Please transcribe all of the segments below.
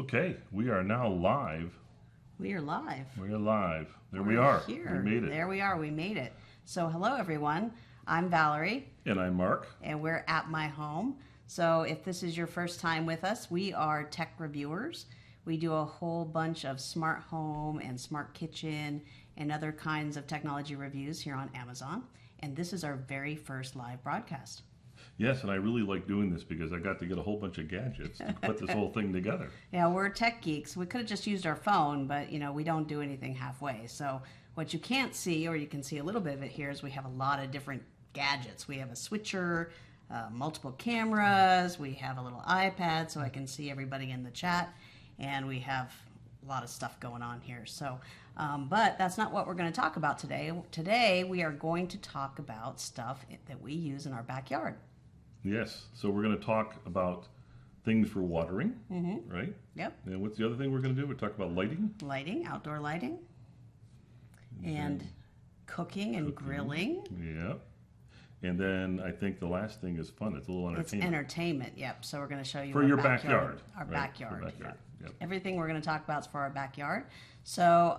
Okay, we are now live. We are live. We are live. There we We're are. Here. We made it. There we are. We made it. So hello everyone. I'm Valerie. And I'm Mark. And we're at my home. So if this is your first time with us, we are tech reviewers. We do a whole bunch of smart home and smart kitchen and other kinds of technology reviews here on Amazon. And this is our very first live broadcast. Yes, and I really like doing this because I got to get a whole bunch of gadgets to put this whole thing together. Yeah, we're tech geeks. We could have just used our phone, but we don't do anything halfway. So what you can't see, or you can see a little bit of it here, is we have a lot of different gadgets. We have a switcher, multiple cameras, we have a little iPad so I can see everybody in the chat, and we have a lot of stuff going on here. So, but that's not what we're going to talk about today. Today we are going to talk about stuff that we use in our backyard. Yes, so we're going to talk about things for watering, right? Yep. And what's the other thing we're going to do? We'll talk about lighting. Lighting, outdoor lighting, and cooking and grilling. Yep. And then I think the last thing is fun. It's a little entertainment. It's entertainment, yep. So we're going to show you for your backyard. Our right? backyard. Backyard. Yep. Everything we're going to talk about is for our backyard. So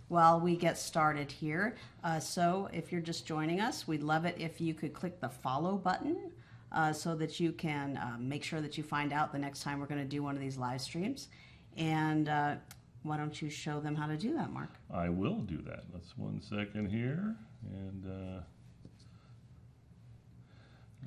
while we get started here, so if you're just joining us, we'd love it if you could click the follow button so that you can make sure that you find out the next time we're going to do one of these live streams. And why don't you show them how to do that, Mark? I will do that. Let's 1 second here. And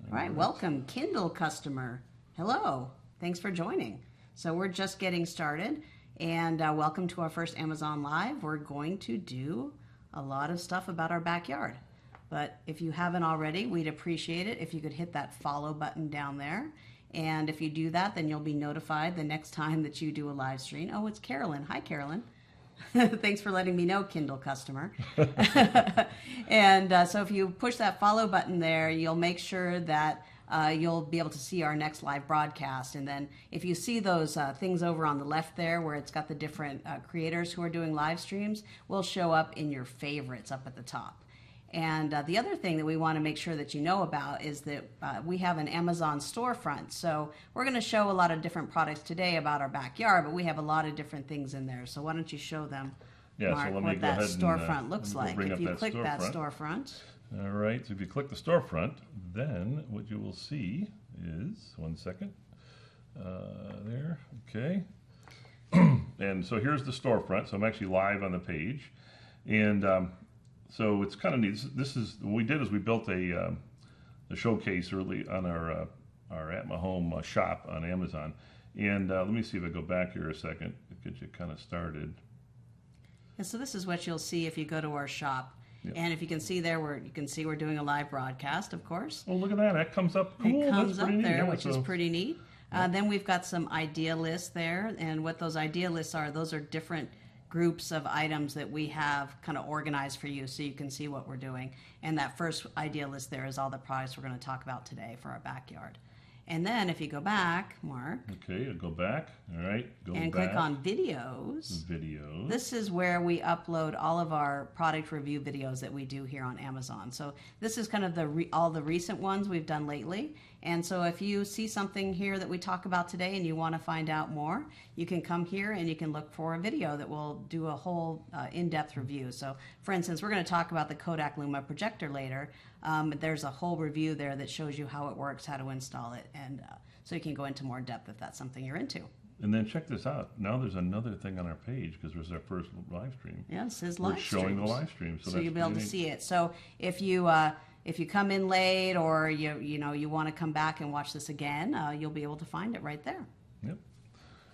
all right, welcome, Kindle customer. Hello, thanks for joining. So we're just getting started, and welcome to our first Amazon Live. We're going to do a lot of stuff about our backyard. But if you haven't already, we'd appreciate it if you could hit that follow button down there. And if you do that, then you'll be notified the next time that you do a live stream. Oh, it's Carolyn. Hi, Carolyn. Thanks for letting me know, Kindle customer. And so if you push that follow button there, you'll make sure that you'll be able to see our next live broadcast. And then if you see those things over on the left there where it's got the different creators who are doing live streams, will show up in your favorites up at the top. And the other thing that we want to make sure that you know about is that we have an Amazon storefront. So we're going to show a lot of different products today about our backyard, but we have a lot of different things in there. So why don't you show them, Mark, so what that storefront looks like. If you click that storefront. All right, so if you click the storefront, then what you will see is, 1 second, there, okay. And so here's the storefront. So I'm actually live on the page. And so it's kind of neat. This is what we did is we built a showcase early on our AppMyHome shop on Amazon. And let me see if I go back here a second to get you kind of started. And so this is what you'll see if you go to our shop. Yep. And if you can see there, we're doing a live broadcast, of course. Oh, look at that. That comes up. Cool. It comes That's up pretty there, neat. which is pretty neat. Then we've got some idea lists there. And what those idea lists are, those are different groups of items that we have kind of organized for you so you can see what we're doing. And that first idea list there is all the products we're going to talk about today for our backyard. And then if you go back, Mark. Okay, I'll go back. All right, go back. And click on videos. Videos. This is where we upload all of our product review videos that we do here on Amazon. So this is kind of all the recent ones we've done lately. And so if you see something here that we talk about today and you want to find out more, you can come here and you can look for a video that will do a whole in-depth review. So for instance, we're going to talk about the Kodak Luma projector later. There's a whole review there that shows you how it works, how to install it, and so you can go into more depth if that's something you're into. And then check this out. Now there's another thing on our page because it was our first live stream. Yeah, it says live stream. We're showing the live stream, so you'll be able to see it. So if you come in late or you want to come back and watch this again, you'll be able to find it right there. Yep.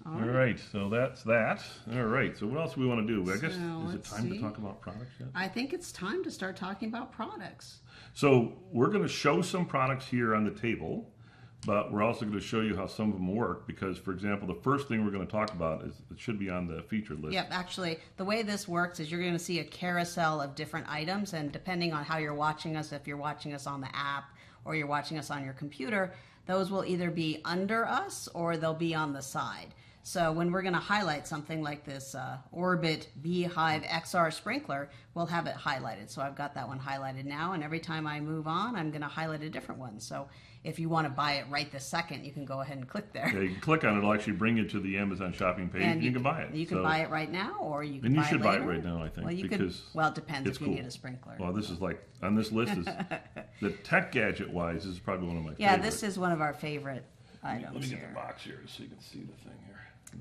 All right, so that's that. All right, so what else do we want to do? I guess, is it time to talk about products yet? I think it's time to start talking about products. So we're going to show some products here on the table, but we're also going to show you how some of them work because, for example, the first thing we're going to talk about is it should be on the featured list. Yep, actually, the way this works is you're going to see a carousel of different items, and depending on how you're watching us, if you're watching us on the app or you're watching us on your computer, those will either be under us or they'll be on the side. So when we're going to highlight something like this Orbit B-Hyve XR sprinkler, we'll have it highlighted. So I've got that one highlighted now, and every time I move on, I'm going to highlight a different one. So if you want to buy it right this second, you can go ahead and click there. Yeah, you can click on it. It'll actually bring you to the Amazon shopping page, and you can buy it. You can buy it right now, or you can and buy you should it buy later. it right now, I think. Well, because it depends if you cool. need a sprinkler. Well, this is like, on this list, is the tech gadget-wise, this is probably one of my Yeah, favorite. this is one of our favorite items. Let me get here. the box here so you can see the thing here.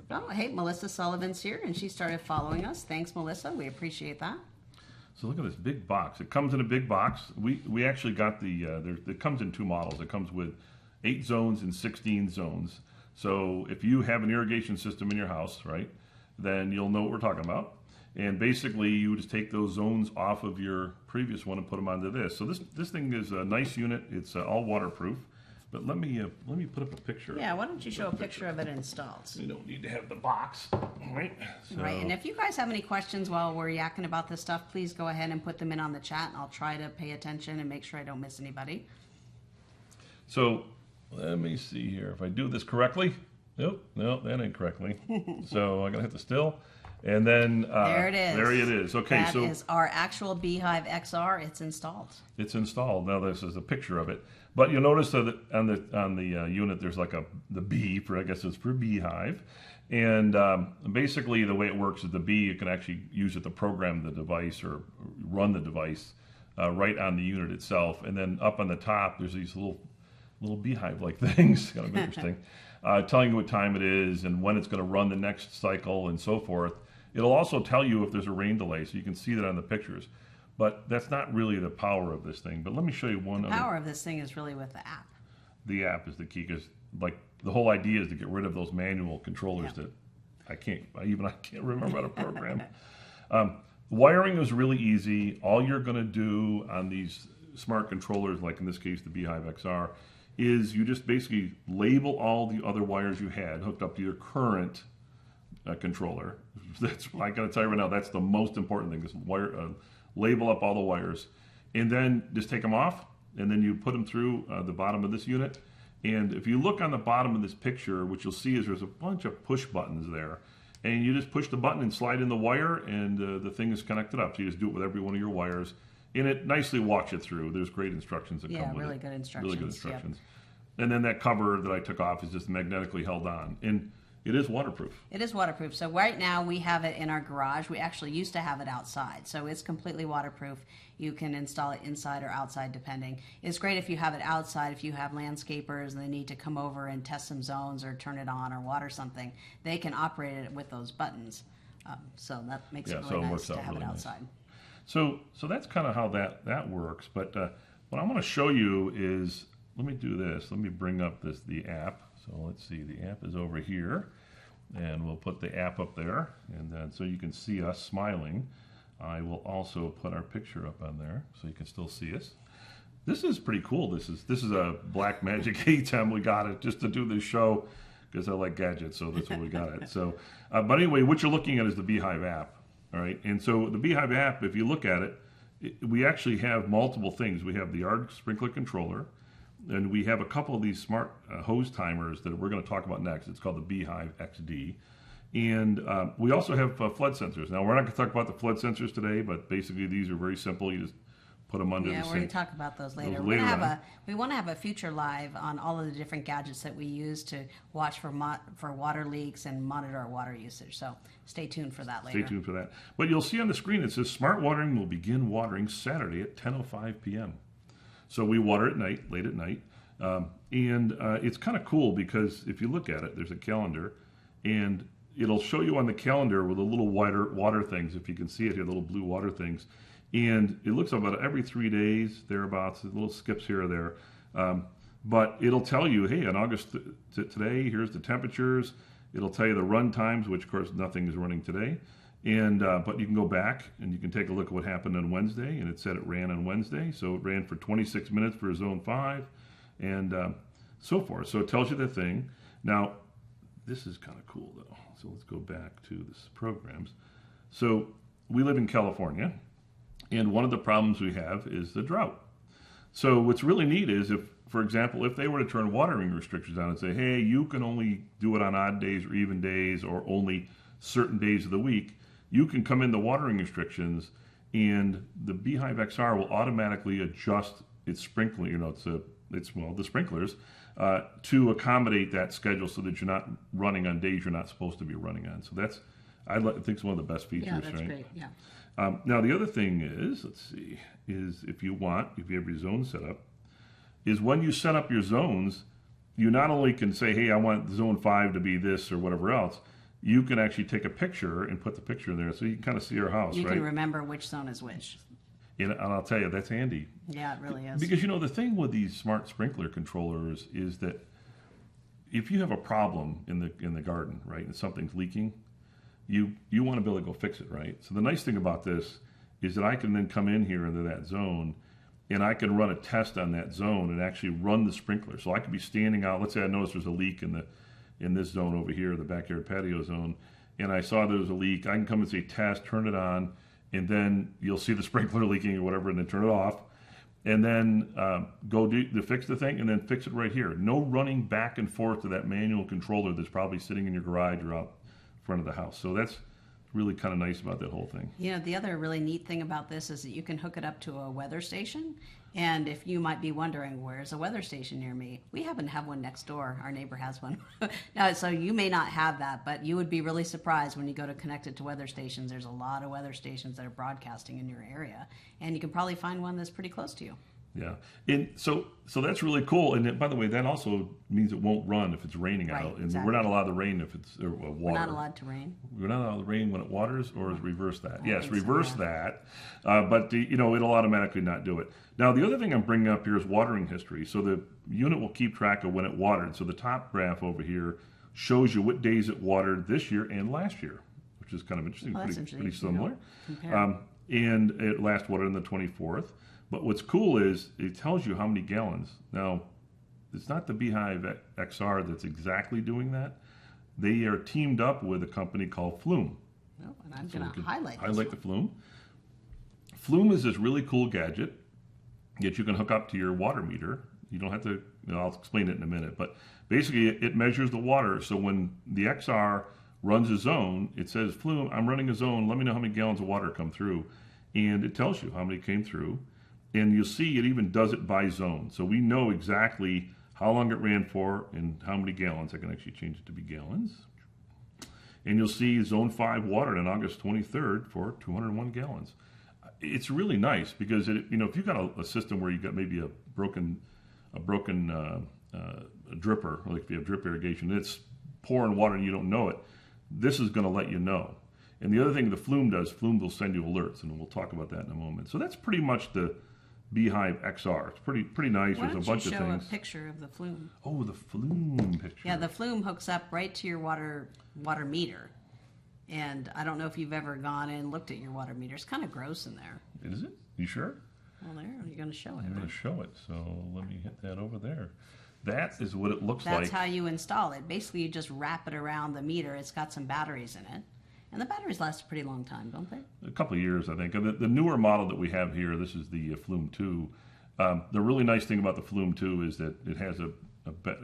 Oh, hey, Melissa Sullivan's here, and she started following us. Thanks, Melissa. We appreciate that. So look at this big box. It comes in a big box. We actually got the, it comes in 2 models. It comes with 8 zones and 16 zones. So if you have an irrigation system in your house, right, then you'll know what we're talking about. And basically, you just take those zones off of your previous one and put them onto this. So this thing is a nice unit. It's all waterproof. But let me put up a picture. Yeah, why don't you show a picture of it installed? You don't need to have the box, right? So, Right, and if you guys have any questions while we're yakking about this stuff, please go ahead and put them in on the chat, and I'll try to pay attention and make sure I don't miss anybody. So let me see here if I do this correctly. Nope, no, that ain't correctly. So I'm gonna hit the still, and then there it is. There it is. Okay, that so is our actual B-Hyve XR. It's installed. it's installed. Now this is a picture of it, but you'll notice that on the unit there's like the B for, I guess it's for B-Hyve, and basically the way it works is the B, you can actually use it to program the device or run the device right on the unit itself, and then up on the top there's these little B-Hyve like things, kind of interesting, telling you what time it is and when it's going to run the next cycle and so forth. It'll also tell you if there's a rain delay, so you can see that on the pictures. But that's not really the power of this thing. But let me show you one other. The power of this thing is really with the app. The app is the key, because like the whole idea is to get rid of those manual controllers that I can't remember how to program. Wiring is really easy. All you're going to do on these smart controllers, like in this case the B-Hyve XR, is you just basically label all the other wires you had hooked up to your current controller. That's, I got to tell you right now, that's the most important thing. Is label up all the wires, and then just take them off, and then you put them through the bottom of this unit. And if you look on the bottom of this picture, what you'll see is there's a bunch of push buttons there, and you just push the button and slide in the wire, and the thing is connected up. So you just do it with every one of your wires, and it nicely walks you through. There's great instructions that come with it. Yeah, really good instructions. Really good instructions. Yep. And then that cover that I took off is just magnetically held on, and it is waterproof. It is waterproof. So right now we have it in our garage. We actually used to have it outside. So it's completely waterproof. You can install it inside or outside depending. It's great if you have it outside. If you have landscapers and they need to come over and test some zones or turn it on or water something, they can operate it with those buttons. So that makes it really nice to have it outside. So that's kind of how that works. But what I want to show you is, let me do this. Let me bring up the app. So let's see, the app is over here, and we'll put the app up there, and then so you can see us smiling. I will also put our picture up on there so you can still see us. This is pretty cool. This is a Black Magic ATEM. We got it just to do this show because I like gadgets, so that's what we got it. So, but anyway, what you're looking at is the B-Hyve app, all right? And so the B-Hyve app, if you look at it, we actually have multiple things. We have the ARD sprinkler controller, and we have a couple of these smart hose timers that we're going to talk about next. It's called the B-Hyve XD. And we also have flood sensors. Now, we're not going to talk about the flood sensors today, but basically these are very simple. You just put them under the sink. Yeah, we're going to talk about those later. We want to have a future live on all of the different gadgets that we use to watch for water leaks and monitor our water usage. So stay tuned for that later. Stay tuned for that. But you'll see on the screen it says smart watering will begin watering Saturday at 10:05 p.m. So we water at night, late at night. And it's kind of cool because if you look at it, there's a calendar, and it'll show you on the calendar with the little water things, if you can see it here, the little blue water things. And it looks about every 3 days, thereabouts, little skips here or there. But it'll tell you, hey, on August today, here's the temperatures. It'll tell you the run times, which of course nothing is running today. And but you can go back and you can take a look at what happened on Wednesday, and it said it ran on Wednesday. So it ran for 26 minutes for zone 5 and so forth. So it tells you the thing. Now, this is kind of cool though. So let's go back to this programs. So we live in California, and one of the problems we have is the drought. So what's really neat is if, for example, if they were to turn watering restrictions on and say, hey, you can only do it on odd days or even days or only certain days of the week, you can come in the watering restrictions and the B-Hyve XR will automatically adjust its sprinkler, the sprinklers, to accommodate that schedule so that you're not running on days you're not supposed to be running on. So that's, I think it's one of the best features, Yeah, that's right? great. Yeah. Now the other thing is, is if you have your zone set up, is when you set up your zones, you not only can say, hey, I want zone 5 to be this or whatever else, you can actually take a picture and put the picture in there so you can kind of see your house, You right? can remember which zone is which. And I'll tell you, that's handy. Yeah, it really is. Because, the thing with these smart sprinkler controllers is that if you have a problem in the garden, right, and something's leaking, you want to be able to go fix it, right? So the nice thing about this is that I can then come in here into that zone and I can run a test on that zone and actually run the sprinkler. So I could be standing out, let's say I noticed there's a leak in this zone over here, the backyard patio zone, and I saw there was a leak. I can come and say test, turn it on, and then you'll see the sprinkler leaking or whatever, and then turn it off. And then go to fix the thing and then fix it right here. No running back and forth to that manual controller that's probably sitting in your garage or out front of the house. So that's really kind of nice about that whole thing. The other really neat thing about this is that you can hook it up to a weather station. And if you might be wondering, where's a weather station near me? We happen to have one next door. Our neighbor has one. Now, so you may not have that, but you would be really surprised when you go to connect it to weather stations. There's a lot of weather stations that are broadcasting in your area. And you can probably find one that's pretty close to you. Yeah, and so that's really cool. And by the way, that also means it won't run if it's raining Right, out. And exactly. we're not allowed to rain if it's water. We're not allowed to rain. We're not allowed to rain when it waters, or is reverse that? Yes, think so, reverse yeah. that. But it'll automatically not do it. Now the other thing I'm bringing up here is watering history. So the unit will keep track of when it watered. So the top graph over here shows you what days it watered this year and last year, which is kind of interesting. Well, that's pretty interesting. similar. Compare. And it last watered on the 24th. But what's cool is it tells you how many gallons. Now, it's not the B-Hyve XR that's exactly doing that. They are teamed up with a company called Flume. Oh, and I'm going to highlight this. Highlight the Flume. Flume is this really cool gadget that you can hook up to your water meter. You don't have to, I'll explain it in a minute, but basically it measures the water. So when the XR runs a zone, it says, Flume, I'm running a zone, let me know how many gallons of water come through. And it tells you how many came through. And you'll see it even does it by zone. So we know exactly how long it ran for and how many gallons. I can actually change it to be gallons. And you'll see zone 5 watered on August 23rd for 201 gallons. It's really nice because if you've got a system where you've got maybe a broken dripper, like if you have drip irrigation, it's pouring water and you don't know it, this is going to let you know. And the other thing the Flume does, Flume will send you alerts, and we'll talk about that in a moment. So that's pretty much the B-Hyve XR. It's pretty nice. Why There's don't a bunch you of show things. a picture of the Flume? Oh, the Flume picture. Yeah, the Flume hooks up right to your water meter. And I don't know if you've ever gone in and looked at your water meter. It's kind of gross in there. Is it? You sure? Well, there, you're going to show it. I'm going to show it. So let me hit that over there. That is what it looks That's like. how you install it. Basically, you just wrap it around the meter. It's got some batteries in it. And the batteries last a pretty long time, don't they? A couple of years, I think. And the newer model that we have here, this is the Flume 2. The really nice thing about the Flume 2 is that it has a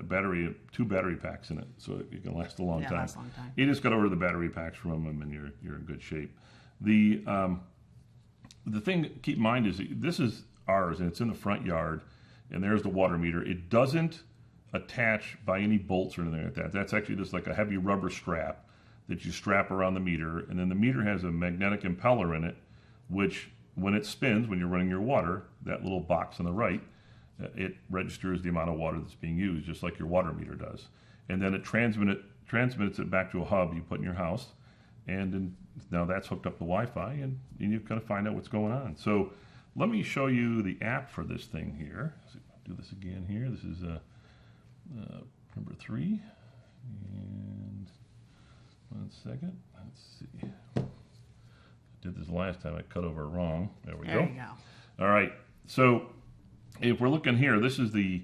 battery, 2 battery packs in it, so it can last a long time. Lasts a long time. You just got to order the battery packs from them, and you're in good shape. The thing to keep in mind is this is ours, and it's in the front yard, and there's the water meter. It doesn't attach by any bolts or anything like that. That's actually just like a heavy rubber strap that you strap around the meter, and then the meter has a magnetic impeller in it, which when it spins, when you're running your water, that little box on the right, it registers the amount of water that's being used, just like your water meter does. And then it transmits it back to a hub you put in your house, and then now that's hooked up to Wi-Fi, and you kind of find out what's going on. So let me show you the app for this thing here. So do this again here. This is number 3. And 1 second. Let's see. I did this last time. I cut over wrong. There we go. There you go. All right. So if we're looking here, this is the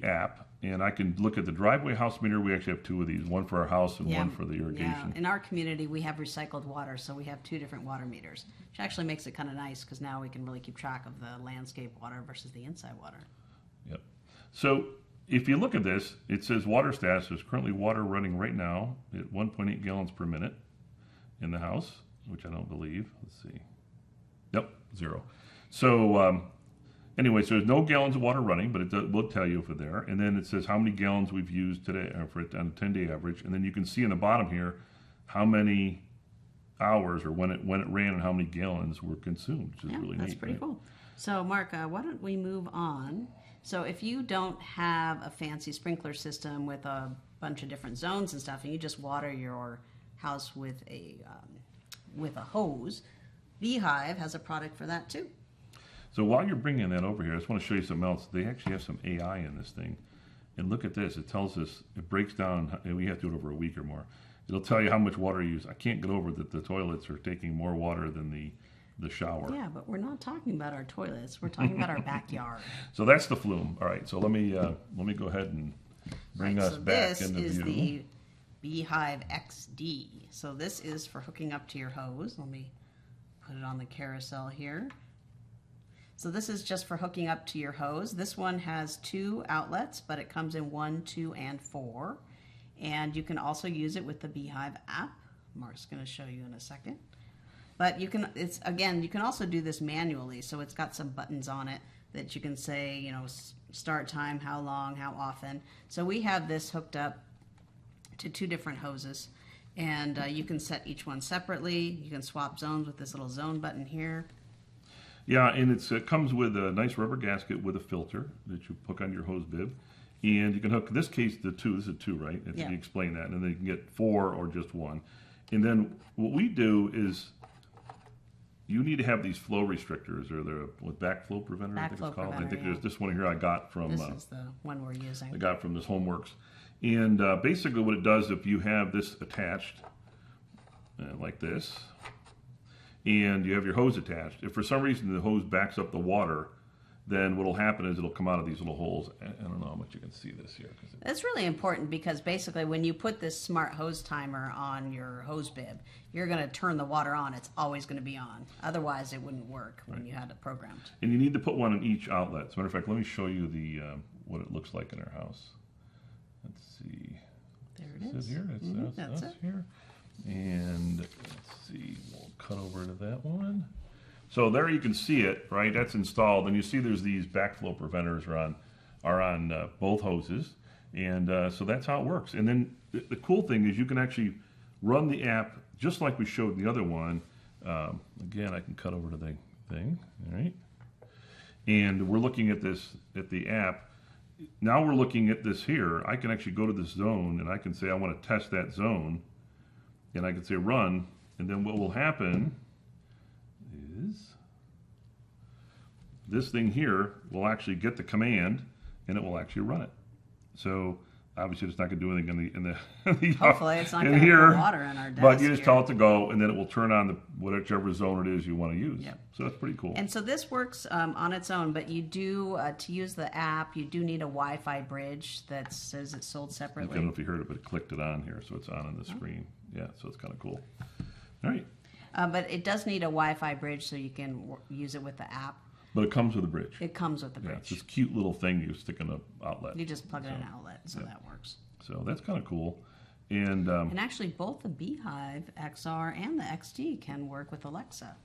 app, and I can look at the driveway house meter. We actually have 2 of these, one for our house and one for the irrigation. Yeah. In our community, we have recycled water, so we have 2 different water meters, which actually makes it kind of nice because now we can really keep track of the landscape water versus the inside water. Yep. So if you look at this, it says water status. There's currently water running right now at 1.8 gallons per minute in the house, which I don't believe. Let's see. Yep, 0. So anyway, so there's no gallons of water running, but it will tell you for there. And then it says how many gallons we've used today for it on a 10-day average. And then you can see in the bottom here how many hours or when it ran and how many gallons were consumed, which is really neat. That's pretty cool. So Mark, why don't we move on? So if you don't have a fancy sprinkler system with a bunch of different zones and stuff, and you just water your house with a hose, B-Hyve has a product for that too. So while you're bringing that over here, I just want to show you something else. They actually have some AI in this thing. And look at this. It tells us, it breaks down, and we have to do it over a week or more. It'll tell you how much water you use. I can't get over that the toilets are taking more water than the shower. Yeah, but we're not talking about our toilets. We're talking about our backyard. So that's the Flume. All right, so let me go ahead and bring us back into view. This is the B-Hyve XD. So this is for hooking up to your hose. Let me put it on the carousel here. So this is just for hooking up to your hose. This one has 2 outlets, but it comes in 1, 2, and 4. And you can also use it with the B-Hyve app. Mark's going to show you in a second. But you can also do this manually. So it's got some buttons on it that you can say, you know, start time, how long, how often. So we have this hooked up to 2 different hoses. And you can set each one separately. You can swap zones with this little zone button here. Yeah, and it comes with a nice rubber gasket with a filter that you hook on your hose bib. And you can hook, in this case, the 2. This is a 2, right? Yeah. You explain that. And then you can get 4 or just 1. And then what we do is you need to have these flow restrictors, or the backflow preventer, I think it's called. I think there's this one here I got from... This is the one we're using. I got from this Homeworks. And basically what it does, if you have this attached, like this, and you have your hose attached, if for some reason the hose backs up the water, then what will happen is it'll come out of these little holes. I don't know how much you can see this here. That's really important because basically when you put this smart hose timer on your hose bib, you're going to turn the water on. It's always going to be on. Otherwise, it wouldn't work when you had it programmed. And you need to put one in each outlet. As a matter of fact, let me show you the what it looks like in our house. Let's see. There it is. Here. That's it. Here. And let's see. We'll cut over to that one. So there you can see it, right? That's installed, and you see there's these backflow preventers are on both hoses, and so that's how it works. And then the cool thing is you can actually run the app just like we showed in the other one. Again, I can cut over to the thing, all right? And we're looking at this at the app. Now we're looking at this here. I can actually go to this zone, and I can say I want to test that zone, and I can say run, and then what will happen is this thing here will actually get the command and it will actually run it. So obviously it's not going to do anything in the hopefully it's not going to put water in our desk. But you just tell it to go, and then it will turn on whichever zone it is you want to use. Yep. So that's pretty cool. And so this works on its own, but you do to use the app, you do need a Wi-Fi bridge that says it's sold separately. I don't know if you heard it, but it clicked it on here, so it's on the screen. Yeah, so it's kind of cool. All right. But it does need a Wi-Fi bridge so you can use it with the app. But it comes with a bridge. It comes with the bridge. Yeah, it's this cute little thing you stick in an outlet. You just plug it in an outlet, so that works. So that's kind of cool. And actually, both the B-Hyve XR and the XD can work with Alexa.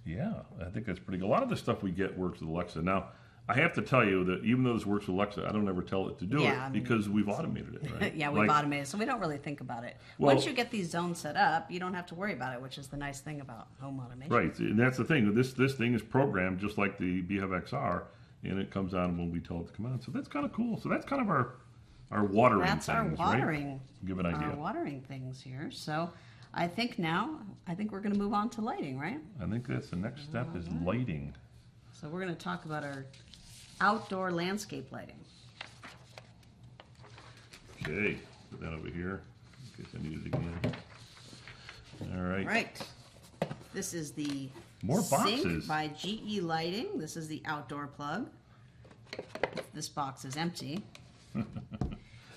Yeah, I think that's pretty good. A lot of the stuff we get works with Alexa. Now, I have to tell you that even though this works with Alexa, I don't ever tell it to do it because we've automated it, right? Yeah, we've automated, so we don't really think about it. Well, once you get these zones set up, you don't have to worry about it, which is the nice thing about home automation. Right, and that's the thing. This thing is programmed just like the B-Hyve XR, and it comes on when we tell it to come on. So that's kind of cool. So that's kind of our watering things, That's our watering. Right? Give an idea. Our watering things here. So I think we're going to move on to lighting, right? I think that's the next step is lighting. So we're going to talk about our outdoor landscape lighting. Okay, put that over here in case I need it again. All right. Right. This is the more boxes Cync by GE Lighting. This is the outdoor plug. This box is empty.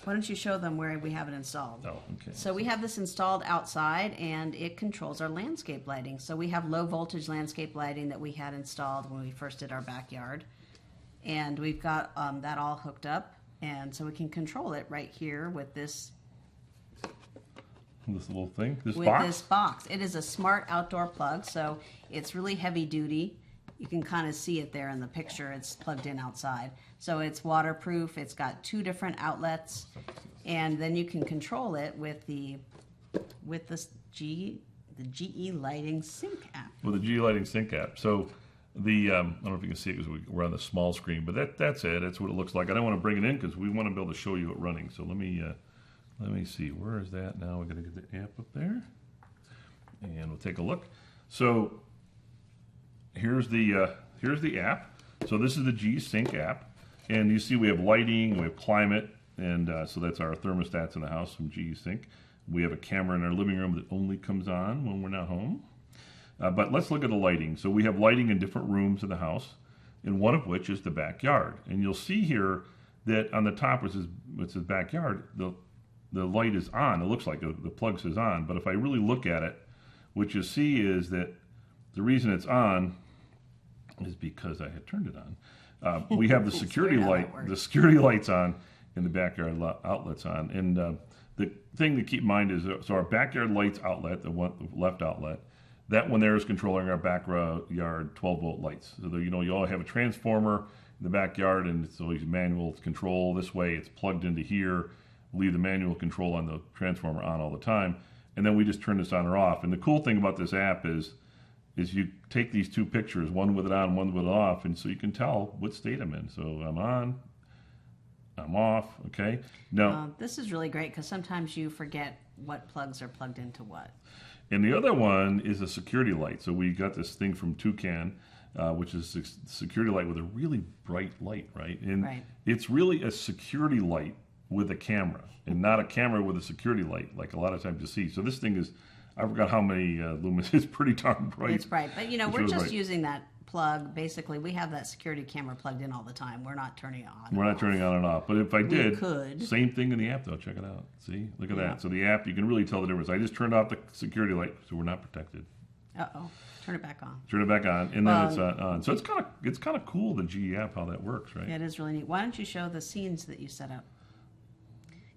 Why don't you show them where we have it installed? Oh, okay. So we have this installed outside, and it controls our landscape lighting. So we have low voltage landscape lighting that we had installed when we first did our backyard. And we've got that all hooked up. And so we can control it right here with this little thing, this box. It is a smart outdoor plug, so it's really heavy duty. You can kind of see it there in the picture. It's plugged in outside. So it's waterproof. It's got 2 different outlets, and then you can control it with this GE Lighting Cync app. With the GE Lighting Cync app. So the I don't know if you can see it because we're on the small screen, but that's it. That's what it looks like. I don't want to bring it in because we want to be able to show you it running. So let me see. Where is that now? We're going to get the app up there, and we'll take a look. So here's the app. So this is the GE Cync app, and you see we have lighting, we have climate, and so that's our thermostats in the house from GE Cync. We have a camera in our living room that only comes on when we're not home. But let's look at the lighting. So we have lighting in different rooms in the house, and one of which is the backyard. And you'll see here that on the top, which is backyard, the light is on. It looks like the plug says on. But if I really look at it, what you see is that the reason it's on is because I had turned it on. We have the security light. The security light's on, and the backyard outlet's on. And the thing to keep in mind is, so our backyard lights outlet, the left outlet, that one there is controlling our backyard 12-volt lights. So you all have a transformer in the backyard, and so it's manual control. This way, it's plugged into here. Leave the manual control on the transformer on all the time, and then we just turn this on or off. And the cool thing about this app is you take these 2 pictures, one with it on, one with it off, and so you can tell what state I'm in. So I'm on, I'm off. Okay. Now this is really great because sometimes you forget what plugs are plugged into what. And the other one is a security light. So we got this thing from Toucan, which is a security light with a really bright light, right? And it's really a security light with a camera, and not a camera with a security light, like a lot of times you see. So this thing is, I forgot how many lumens. It's pretty darn bright. It's bright, but we're just using that plug. Basically, we have that security camera plugged in all the time. We're not turning it on. We're not turning on and off. But if I did, could. Same thing in the app though. Check it out. See, look at that. So the app, you can really tell the difference. I just turned off the security light, so we're not protected. Turn it back on. Turn it back on, and then it's on. So it's kind of cool, the GE app, how that works, right? Yeah, it is really neat. Why don't you show the scenes that you set up?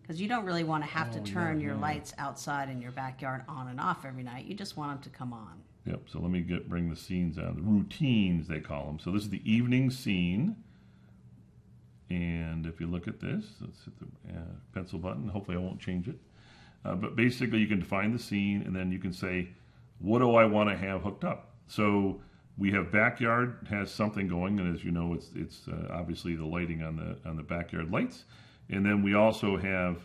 Because you don't really want to have to turn your lights outside in your backyard on and off every night. You just want them to come on. Yep. So let me bring the scenes on. The routines, they call them. So this is the evening scene. And if you look at this, let's hit the pencil button. Hopefully I won't change it. But basically you can define the scene, and then you can say, what do I want to have hooked up? So we have backyard has something going, and as you know, it's obviously the lighting on the backyard lights. And then we also have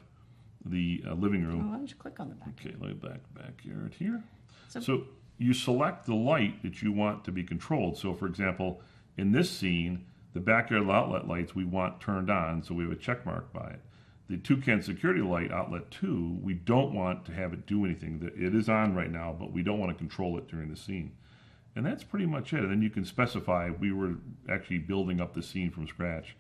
the living room. Why don't you click on the backyard? Okay, backyard here. So you select the light that you want to be controlled. So for example, in this scene, the backyard outlet lights we want turned on, so we have a check mark by it. The Toucan security light outlet 2, we don't want to have it do anything. It is on right now, but we don't want to control it during the scene. And that's pretty much it. And then you can specify, we were actually building up the scene from scratch.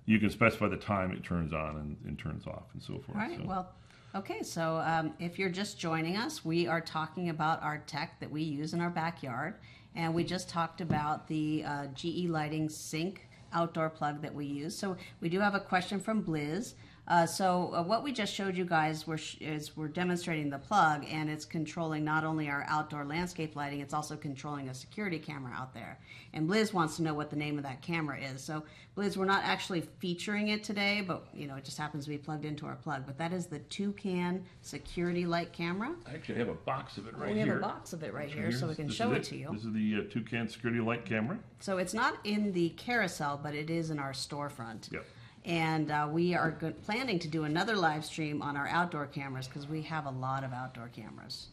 You can specify the time it turns on and turns off and so forth. All right, okay, so if you're just joining us, we are talking about our tech that we use in our backyard. And we just talked about the GE Lighting Cync outdoor plug that we use. So we do have a question from Blizz. What we just showed you guys is we're demonstrating the plug, and it's controlling not only our outdoor landscape lighting, it's also controlling a security camera out there. And Blizz wants to know what the name of that camera is. So Blizz, we're not actually featuring it today, but it just happens to be plugged into our plug. But that is the Toucan security light camera. I actually have a box of it right here. We have a box of it right here, so we can show it to you. This is the Toucan security light camera. So it's not in the carousel, but it is in our storefront. Yep. And we are planning to do another live stream on our outdoor cameras because we have a lot of outdoor cameras,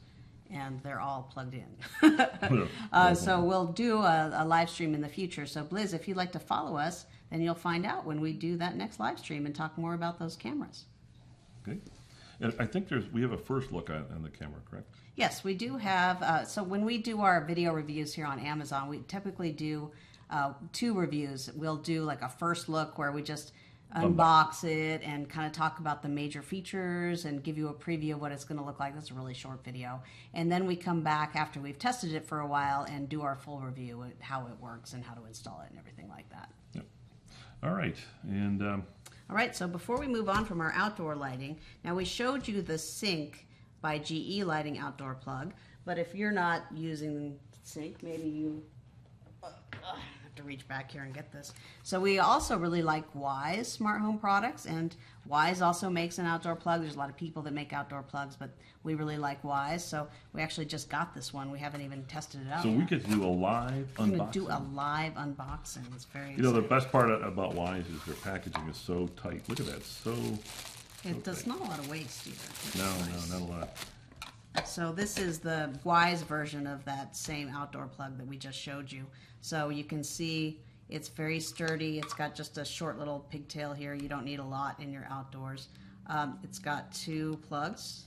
and they're all plugged in. So we'll do a live stream in the future. So Blizz, if you'd like to follow us, then you'll find out when we do that next live stream and talk more about those cameras. Okay. And I think we have a first look on the camera, correct? Yes, we do have. So when we do our video reviews here on Amazon, we typically do 2 reviews. We'll do like a first look where we just unbox it and kind of talk about the major features and give you a preview of what it's going to look like. That's a really short video. And then we come back after we've tested it for a while and do our full review of how it works and how to install it and everything like that. Yep. All right, and All right, so before we move on from our outdoor lighting, now we showed you the Cync by GE lighting outdoor plug, but if you're not using Cync, maybe you I have to reach back here and get this. So we also really like Wyze smart home products, and Wyze also makes an outdoor plug. There's a lot of people that make outdoor plugs, but we really like Wyze, so we actually just got this one. We haven't even tested it out so yet. we get to do a live We're unboxing. going to do a live unboxing. It's very You know, the exciting. best part about Wyze is their packaging is so tight. Look at that, so There's not a lot of waste either. It's no, nice. not a lot. So this is the Wyze version of that same outdoor plug that we just showed you. So you can see it's very sturdy. It's got just a short little pigtail here. You don't need a lot in your outdoors. It's got 2 plugs.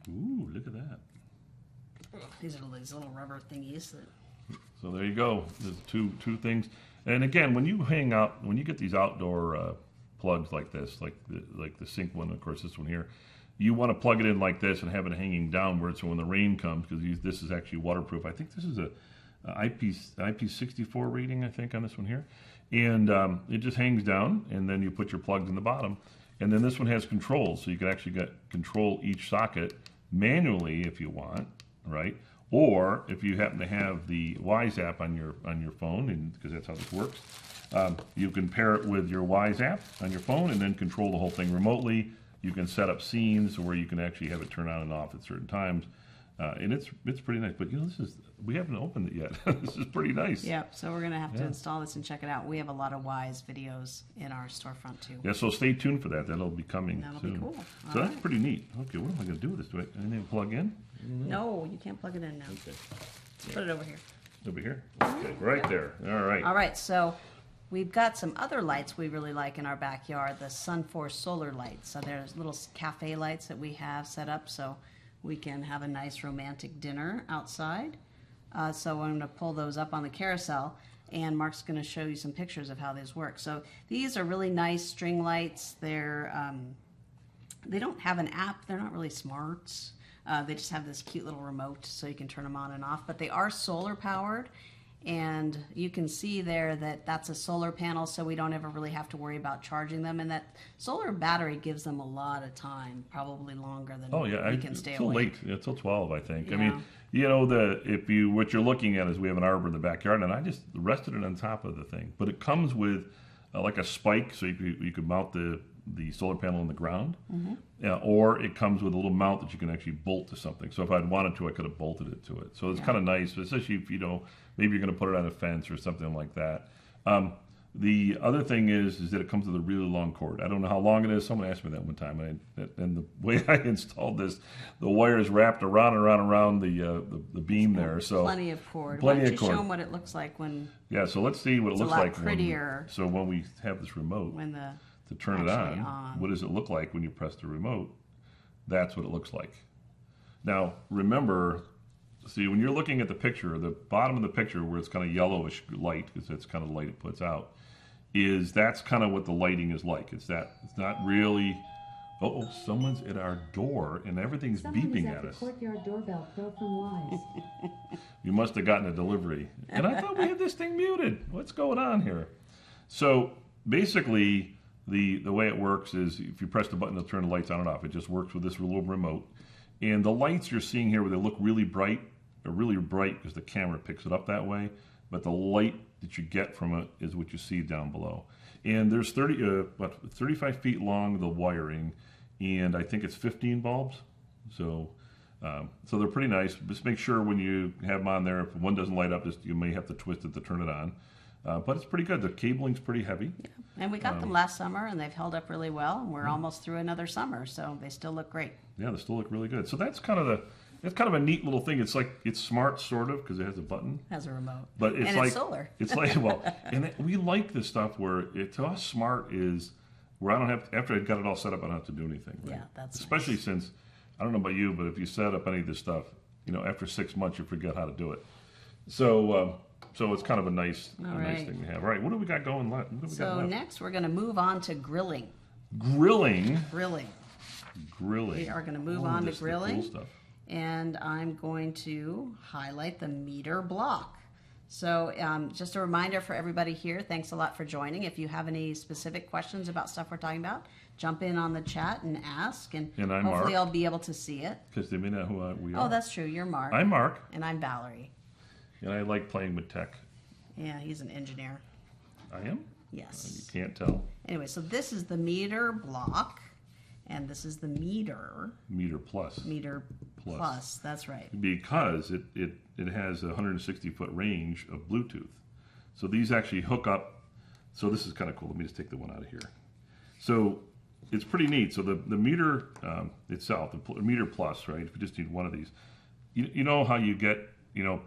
Ooh, look at that. These are these little rubber thingies. That, So there you go. There's two things. And again, when you get these outdoor plugs like this, like the Cync one, of course, this one here, you want to plug it in like this and have it hanging downward, so when the rain comes, because this is actually waterproof. I think this is a IP64 rating, I think, on this one here. And it just hangs down, and then you put your plugs in the bottom. And then this one has controls, so you can actually control each socket manually if you want, right? Or if you happen to have the Wyze app on your phone, and because that's how this works, you can pair it with your Wyze app on your phone and then control the whole thing remotely. You can set up scenes where you can actually have it turn on and off at certain times, and it's pretty nice. But you know, we haven't opened it yet. This is pretty nice. yeah, so we're going to have to install this and check it out. We have a lot of Wyze videos in our storefront too. Yeah, so stay tuned for that. That'll be coming That'll soon. be cool. So All that's pretty neat. Okay, what am I going to do with this? Do I anything to plug in? No, you can't plug it in now. Okay, Put it over here. over here. Okay, right there. All right. All right, so we've got some other lights we really like in our backyard, the SunForce solar lights. So there's little cafe lights that we have set up so we can have a nice romantic dinner outside. So I'm going to pull those up on the carousel, and Mark's going to show you some pictures of how these work. So these are really nice string lights. They don't have an app. They're not really smarts. They just have this cute little remote so you can turn them on and off. But they are solar powered, and you can see there that that's a solar panel, so we don't ever really have to worry about charging them. And that solar battery gives them a lot of time, probably longer than we can stay till awake. late. Yeah, till 12, I think. Yeah. I mean, you know, what you're looking at is we have an arbor in the backyard, and I just rested it on top of the thing. But it comes with like a spike, so you could mount the solar panel on the ground, or it comes with a little mount that you can actually bolt to something. So if I'd wanted to, I could have bolted it to it. So it's kind of nice, especially if maybe you're going to put it on a fence or something like that. The other thing is that it comes with a really long cord. I don't know how long it is. Someone asked me that one time, and the way I installed this, the wire is wrapped around the beam there. So Plenty of cord. Plenty Why don't of you cord. show them what it looks like when yeah. So let's see what it It's a looks lot like. prettier When we have this remote when the to turn it actually on, on. what does it look like when you press the remote? That's what it looks like. Now, remember, see, when you're looking at the picture, the bottom of the picture where it's kind of yellowish light, because that's kind of the light it puts out, that's kind of what the lighting is like. It's not really, someone's at our door and everything's beeping at us. Courtyard doorbell pro from Wyze. You must have gotten a delivery. And I thought we had this thing muted. What's going on here? So basically, the way it works is if you press the button to turn the lights on and off, it just works with this little remote. And the lights you're seeing here where they look really bright, are really bright because the camera picks it up that way. But the light that you get from it is what you see down below. And there's 35 feet long, the wiring, and I think it's 15 bulbs. So they're pretty nice. Just make sure when you have them on there, if one doesn't light up, you may have to twist it to turn it on. But it's pretty good. The cabling's pretty heavy. Yeah. And we got them last summer, and they've held up really well. And we're almost through another summer, so they still look great. Yeah, they still look really good. So that's kind of a neat little thing. It's like it's smart, sort of, because it has a button. Has a remote, But it's and like it's solar. It's like we like this stuff where to us smart is where I don't have after I've got it all set up, I don't have to do anything. Right? Yeah, that's especially nice. since I don't know about you, but if you set up any of this stuff, after 6 months you forget how to do it. So it's kind of a nice right. thing to have. All right, what do we got going left? So next we're going to move on to grilling. Grilling. We are going to move on to This is the grilling. cool stuff. And I'm going to highlight the meter block. So just a reminder for everybody here, thanks a lot for joining. If you have any specific questions about stuff we're talking about, jump in on the chat and ask, and I'm hopefully Mark. I'll be able to see it. Because they may not know who we are. Oh, that's true. You're Mark. I'm Mark, And I'm Valerie. and I like playing with tech. Yeah, he's an engineer. I am? Yes. You can't tell. Anyway, so this is the meter block, and this is the meter Plus. plus. That's right. Because it has a 160-foot range of Bluetooth. So these actually hook up. So this is kind of cool. Let me just take the one out of here. So it's pretty neat. So the meter itself, the meter plus, right? If you just need one of these, you know how you get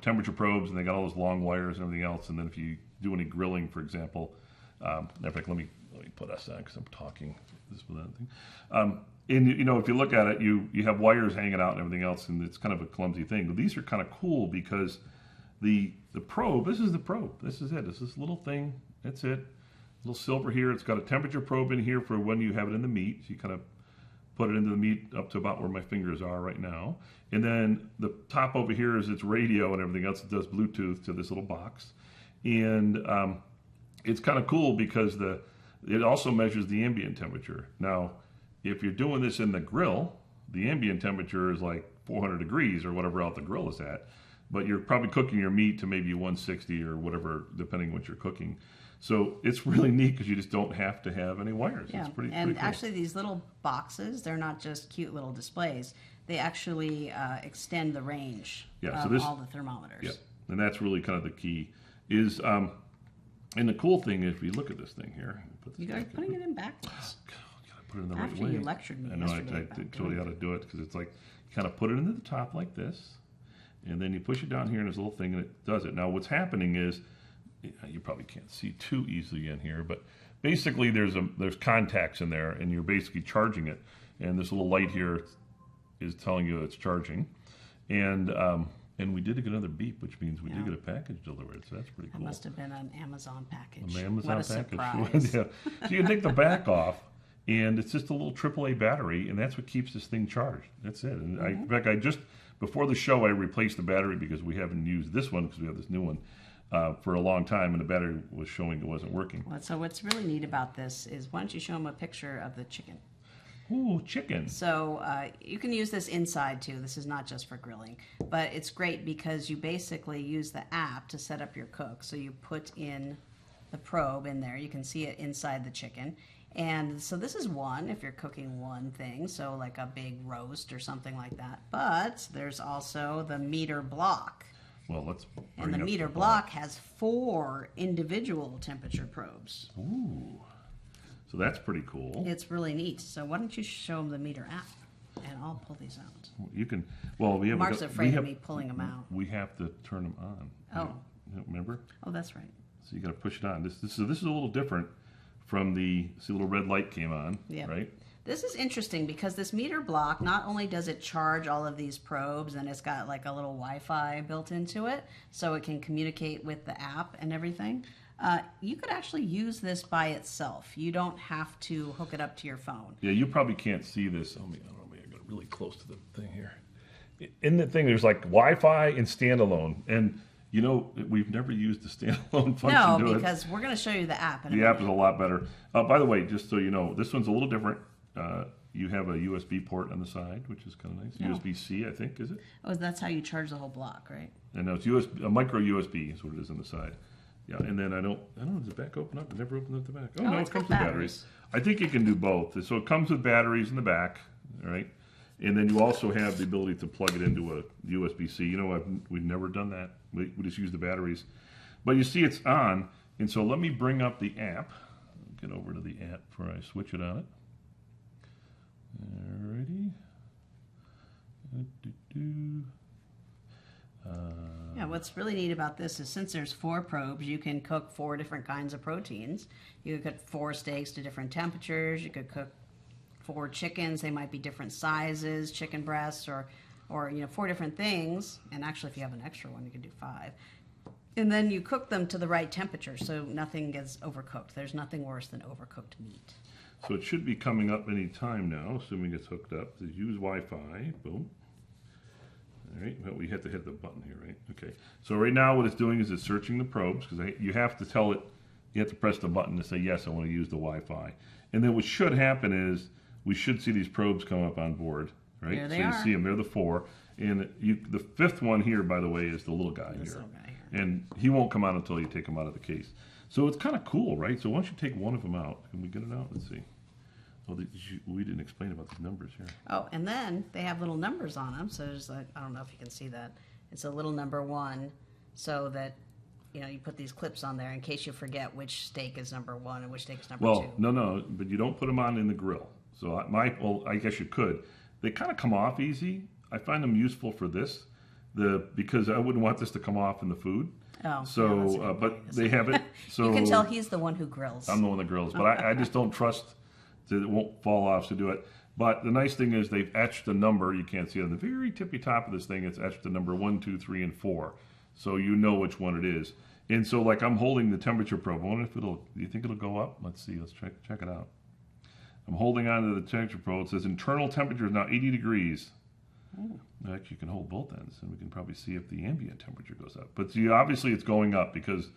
temperature probes and they got all those long wires and everything else. And then if you do any grilling, for example, in fact, let me put us on because I'm talking this with that thing. And if you look at it, you have wires hanging out and everything else, and it's kind of a clumsy thing. But these are kind of cool because the probe, this is the probe. This is it. It's this little thing. That's it. Little silver here. It's got a temperature probe in here for when you have it in the meat. So you kind of put it into the meat up to about where my fingers are right now. And then the top over here is its radio and everything else. It does Bluetooth to this little box. And it's kind of cool because it also measures the ambient temperature. Now, if you're doing this in the grill, the ambient temperature is like 400 degrees or whatever else the grill is at. But you're probably cooking your meat to maybe 160 or whatever, depending what you're cooking. So it's really neat because you just don't have to have any wires. Yeah, It's pretty and cool. actually these little boxes, they're not just cute little displays. They actually extend the range of all the thermometers. Yeah, and that's really kind of the key. Is and the cool thing is, if you look at this thing here, You guys putting it in backwards. Put it in the right After way. you lectured me I know yesterday I about told you doing how to do it because it's like you kind of put it into the top like this, and then you push it down here in this little thing, and it does it. Now what's happening is, you probably can't see too easily in here, but basically there's contacts in there, and you're basically charging it, and this little light here is telling you it's charging, and we did get another beep, which means we did get a package delivered, so that's pretty cool. That must have been an Amazon package. An Amazon what a package. surprise. Yeah. So you take the back off, and it's just a little AAA battery, and that's what keeps this thing charged. That's it. And in fact, before the show, I replaced the battery because we haven't used this one because we have this new one for a long time, and the battery was showing it wasn't working. Well, so what's really neat about this is, why don't you show them a picture of the chicken? Ooh, chicken. So you can use this inside too. This is not just for grilling, but it's great because you basically use the app to set up your cook. So you put in the probe in there. You can see it inside the chicken. And so this is one if you're cooking one thing, so like a big roast or something like that. But there's also the meter block. Well, let's. And the meter block has 4 individual temperature probes. Ooh. So that's pretty cool. It's really neat. So why don't you show them the meter app, and I'll pull these out. You can. Well, we have. Mark's afraid of me pulling them out. We have to turn them on. Oh. Remember? Oh, that's right. So you got to push it on. This is a little different from the little red light came on. Yeah. Right. This is interesting because this meter block, not only does it charge all of these probes, and it's got like a little Wi-Fi built into it, so it can communicate with the app and everything. You could actually use this by itself. You don't have to hook it up to your phone. Yeah, you probably can't see this. Oh, I got really close to the thing here. In the thing, there's like Wi-Fi and standalone, and we've never used the standalone function. No, because we're going to show you the app. The app is a lot better. By the way, just so you know, this one's a little different. You have a USB port on the side, which is kind of nice. Oh. USB-C, I think, is it? Oh, that's how you charge the whole block, right? And no, it's a micro USB is what it is on the side. Yeah, and then I don't know, does the back open up? It never opened up the back. Oh no, it comes with batteries. I think it can do both. So it comes with batteries in the back, right? And then you also have the ability to plug it into a USB-C. We've never done that. We just use the batteries. But you see it's on, and so let me bring up the app. Get over to the app before I switch it on it. Alrighty. Yeah, what's really neat about this is since there's 4 probes, you can cook 4 different kinds of proteins. You could cook 4 steaks to different temperatures. You could cook 4 chickens. They might be different sizes, chicken breasts, or 4 different things. And actually, if you have an extra one, you could do 5. And then you cook them to the right temperature, so nothing gets overcooked. There's nothing worse than overcooked meat. So it should be coming up any time now, assuming it's hooked up. Use Wi-Fi. Boom. All right, but we have to hit the button here, right? Okay. So right now what it's doing is it's searching the probes because you have to tell it, you have to press the button to say, yes, I want to use the Wi-Fi. And then what should happen is we should see these probes come up on board, right? There they so you are. see them, they're the 4. And the 5th one here, by the way, is the little guy This here. little guy here. And he won't come out until you take him out of the case. So it's kind of cool, right? So once you take one of them out, can we get it out? Let's see. Oh, we didn't explain about these numbers here. Oh, and then they have little numbers on them. So there's like, I don't know if you can see that. It's a little number 1 so that, you know, you put these clips on there in case you forget which steak is number 1 and which steak is number 2. Well, no, but you don't put them on in the grill. So well, I guess you could. They kind of come off easy. I find them useful for this, because I wouldn't want this to come off in the food. Oh, So, yeah, that's a good but point. they have it. So You can tell he's the one who grills. I'm the one that grills, but I just don't trust that it won't fall off to do it. But the nice thing is they've etched a number. You can't see it on the very tippy top of this thing. It's etched the number 1, 2, 3, and 4, so you know which one it is. And so, like, I'm holding the temperature probe. I wonder if do you think it'll go up? Let's see. Let's check it out. I'm holding on to the temperature probe. It says internal temperature is now 80 degrees. Actually, you can hold both ends, and we can probably see if the ambient temperature goes up. But see, obviously, it's going up because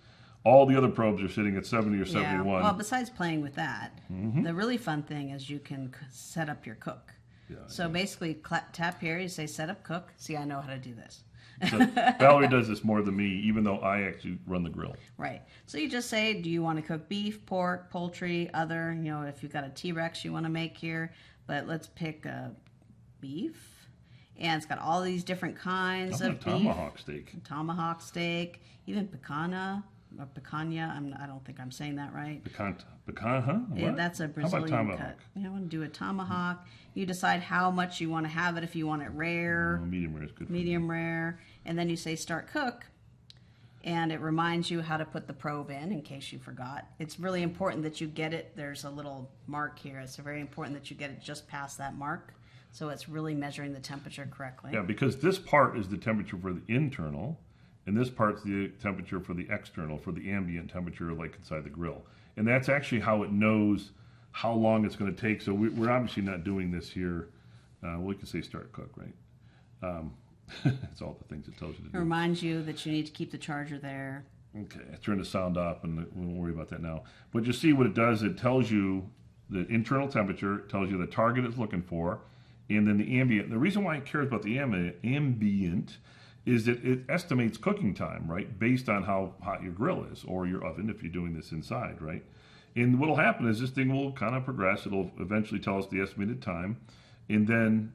all the other probes are sitting at 70 or 71. Yeah. Well, besides playing with that, the really fun thing is you can set up your cook. Yeah, So basically, tap here, you say set up cook. See, I know how to do this. So Valerie does this more than me, even though I actually run the grill. Right. So you just say, do you want to cook beef, pork, poultry, other, you know, if you've got a T-Rex you want to make here. But let's pick beef. And it's got all these different kinds of beef. Tomahawk steak. Tomahawk steak, even picanha. Or picanha, I don't think I'm saying that right. Pecan, huh? Yeah, What? that's a How about Brazilian tomahawk? cut. You want to do a tomahawk. You decide how much you want to have it, if you want it rare, Medium rare is good. For me. medium rare, and then you say start cook, and it reminds you how to put the probe in case you forgot. It's really important that you get it. There's a little mark here. It's very important that you get it just past that mark, so it's really measuring the temperature correctly. Yeah, because this part is the temperature for the internal, and this part's the temperature for the external, for the ambient temperature, like inside the grill. And that's actually how it knows how long it's going to take. So we're obviously not doing this here. We can say start cook, right? It's all the things it tells you to It do. reminds you that you need to keep the charger there. Okay, I turned the sound off, and we won't worry about that now. But you see what it does, it tells you the internal temperature, it tells you the target it's looking for, and then the ambient. The reason why it cares about the ambient is that it estimates cooking time, right, based on how hot your grill is, or your oven if you're doing this inside, right? And what'll happen is this thing will kind of progress. It'll eventually tell us the estimated time, and then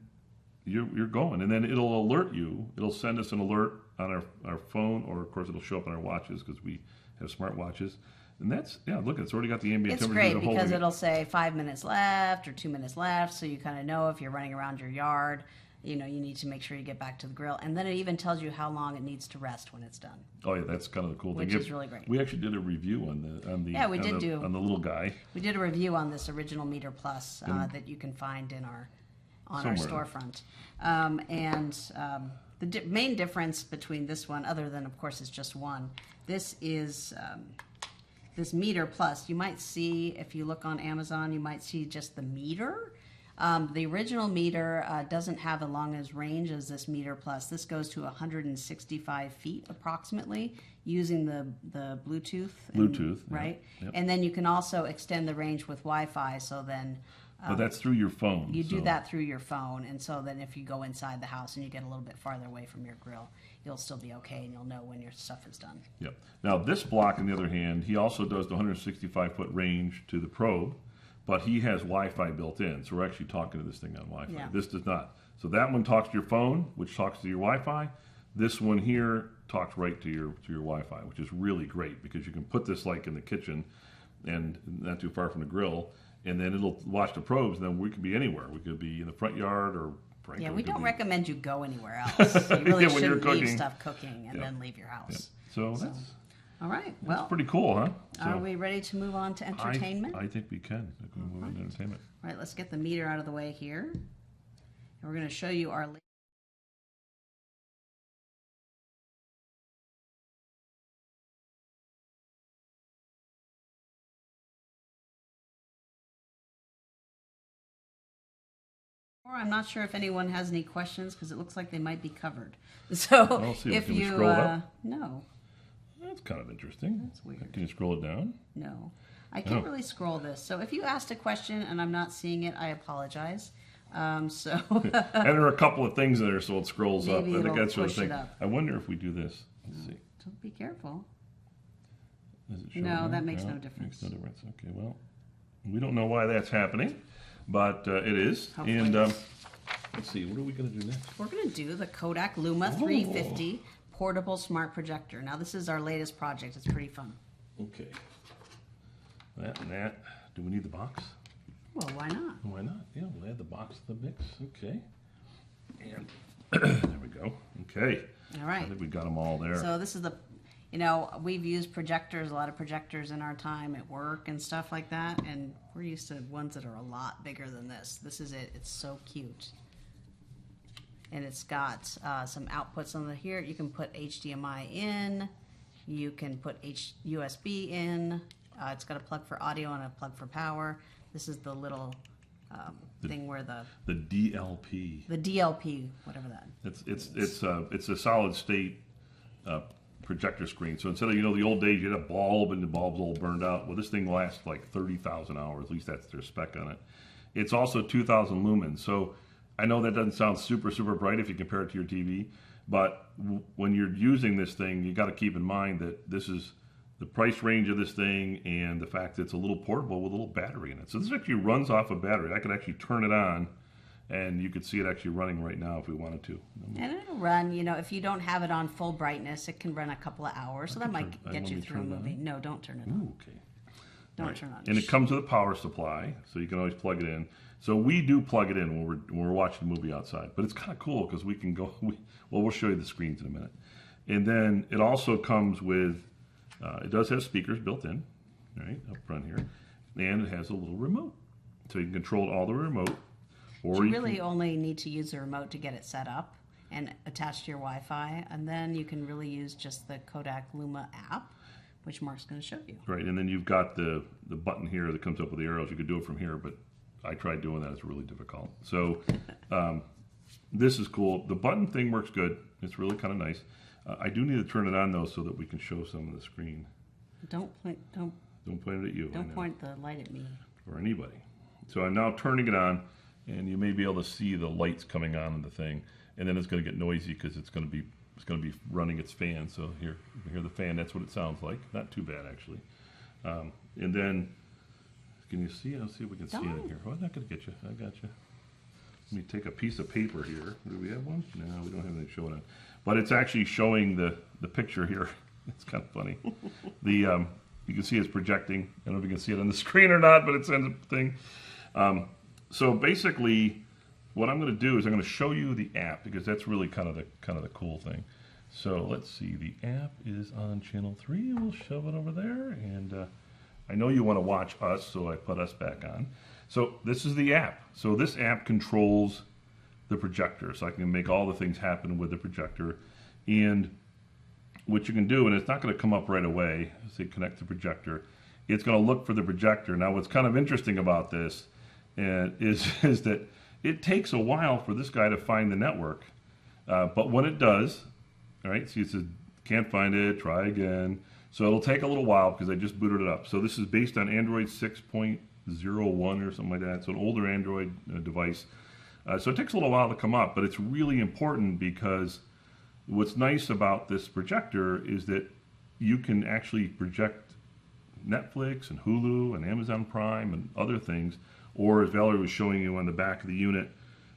you're going. And then it'll alert you. It'll send us an alert on our phone, or of course it'll show up on our watches because we have smart watches. And that's, yeah, look, it's already got the ambient It's temperature. great because holding it. it'll say 5 minutes left or 2 minutes left, so you kind of know if you're running around your yard, you know, you need to make sure you get back to the grill. And then it even tells you how long it needs to rest when it's done. Oh yeah, that's kind of the cool Which thing. is really great. We actually did a review on the Yeah, we did do. on the little guy. We did a review on this original Meter Plus that you can find in our Somewhere. storefront. The main difference between this one, other than of course it's just one, this is this Meter Plus. You might see, if you look on Amazon, you might see just the meter. The original meter doesn't have as long as range as this Meter Plus. This goes to 165 feet approximately using the Bluetooth. Bluetooth, yeah, right? yep. And then you can also extend the range with Wi-Fi, so then But that's through your phone. you do so- that through your phone, and so then if you go inside the house and you get a little bit farther away from your grill, you'll still be okay, and you'll know when your stuff is done. Yep. Now this block, on the other hand, he also does the 165-foot range to the probe, but he has Wi-Fi built in, so we're actually talking to this thing on Wi-Fi. Yeah. This does not. So that one talks to your phone, which talks to your Wi-Fi. This one here talks right to your Wi-Fi, which is really great because you can put this like in the kitchen and not too far from the grill, and then it'll watch the probes, and then we could be anywhere. We could be in the front yard, or frankly, Yeah, we could don't be- recommend you go anywhere else. You really Yeah, when you're shouldn't leave cooking. stuff cooking and Yeah. then leave your house. So that's All right, well, pretty cool, huh? are So we ready to move on to entertainment? I think we can. I think we move into entertainment. All right, let's get the meter out of the way here. And we're going to show you our Or I'm not sure if anyone has any questions because it looks like they might be covered. So I'll see. if Can we you scroll up? no, That's kind of interesting. That's weird. Can you scroll it down? no, I can't really scroll this. So if you asked a question and I'm not seeing it, I apologize. So And there are a couple of things there, so it scrolls up. Maybe I think it'll that's the push it thing. up. I wonder if we do this. Let's see. don't be careful. Does it show No, now? that makes no difference. Makes no difference. Okay, well, we don't know why that's happening, but it is. Hopefully. And let's see, what are we going to do next? We're going to do the Kodak Luma 350 portable smart projector. Now this is our latest project. It's pretty fun. Okay. That and that. Do we need the box? Well, why not? Why not? Yeah, we'll add the box to the mix. Okay. And there we go. Okay. All I right. think we got them all there. So this is we've used projectors, a lot of projectors in our time at work and stuff like that, and we're used to ones that are a lot bigger than this. This is it. It's so cute. And it's got some outputs on here. You can put HDMI in. You can put USB in. It's got a plug for audio and a plug for power. This is the little thing where the DLP. the DLP, whatever that. It's a solid state projector screen. So instead of the old days you had a bulb and the bulb's all burned out. Well, this thing lasts like 30,000 hours. At least that's their spec on it. It's also 2,000 lumens. So I know that doesn't sound super bright if you compare it to your TV, but when you're using this thing, you got to keep in mind that this is the price range of this thing and the fact that it's a little portable with a little battery in it. So this actually runs off a battery. I could actually turn it on and you could see it actually running right now if we wanted to. And it'll run, if you don't have it on full brightness, it can run a couple of hours. So that might get you through a movie. No, don't turn it on. Ooh, okay. Don't turn it on. And it comes with a power supply, so you can always plug it in. So we do plug it in when we're watching a movie outside. But it's kind of cool because we can go, we'll show you the screens in a minute. And then it also comes with, it does have speakers built in, right, up front here. And it has a little remote. So you can control all the remote. Or You really only need to use the remote to get it set up and attach to your Wi-Fi. And then you can really use just the Kodak Luma app, which Mark's going to show you. Right, and then you've got the button here that comes up with the arrows. You could do it from here, but I tried doing that. It's really difficult. So this is cool. The button thing works good. It's really kind of nice. I do need to turn it on, though, so that we can show some of the screen. Don't point it at you. Don't point the light at me. Or anybody. So I'm now turning it on, and you may be able to see the lights coming on in the thing. And then it's going to get noisy because it's going to be running its fan. So here, you can hear the fan. That's what it sounds like. Not too bad, actually. And then, can you see? I'll see if we can see it in here. Oh, I'm not going to get you. I got you. Let me take a piece of paper here. Do we have one? No, we don't have anything showing it. But it's actually showing the picture here. It's kind of funny. You can see it's projecting. I don't know if you can see it on the screen or not, but it's in the thing. So basically, what I'm going to do is I'm going to show you the app because that's really kind of the cool thing. So let's see. The app is on channel 3. We'll shove it over there, and I know you want to watch us, so I put us back on. So this is the app. So this app controls the projector, so I can make all the things happen with the projector. And what you can do, and it's not going to come up right away, say connect the projector. It's going to look for the projector. Now, what's kind of interesting about this is that it takes a while for this guy to find the network. But when it does, all right, see it says, can't find it, try again. So it'll take a little while because I just booted it up. So this is based on Android 6.01 or something like that. So an older Android device. So it takes a little while to come up, but it's really important because what's nice about this projector is that you can actually project Netflix and Hulu and Amazon Prime and other things. Or as Valerie was showing you on the back of the unit,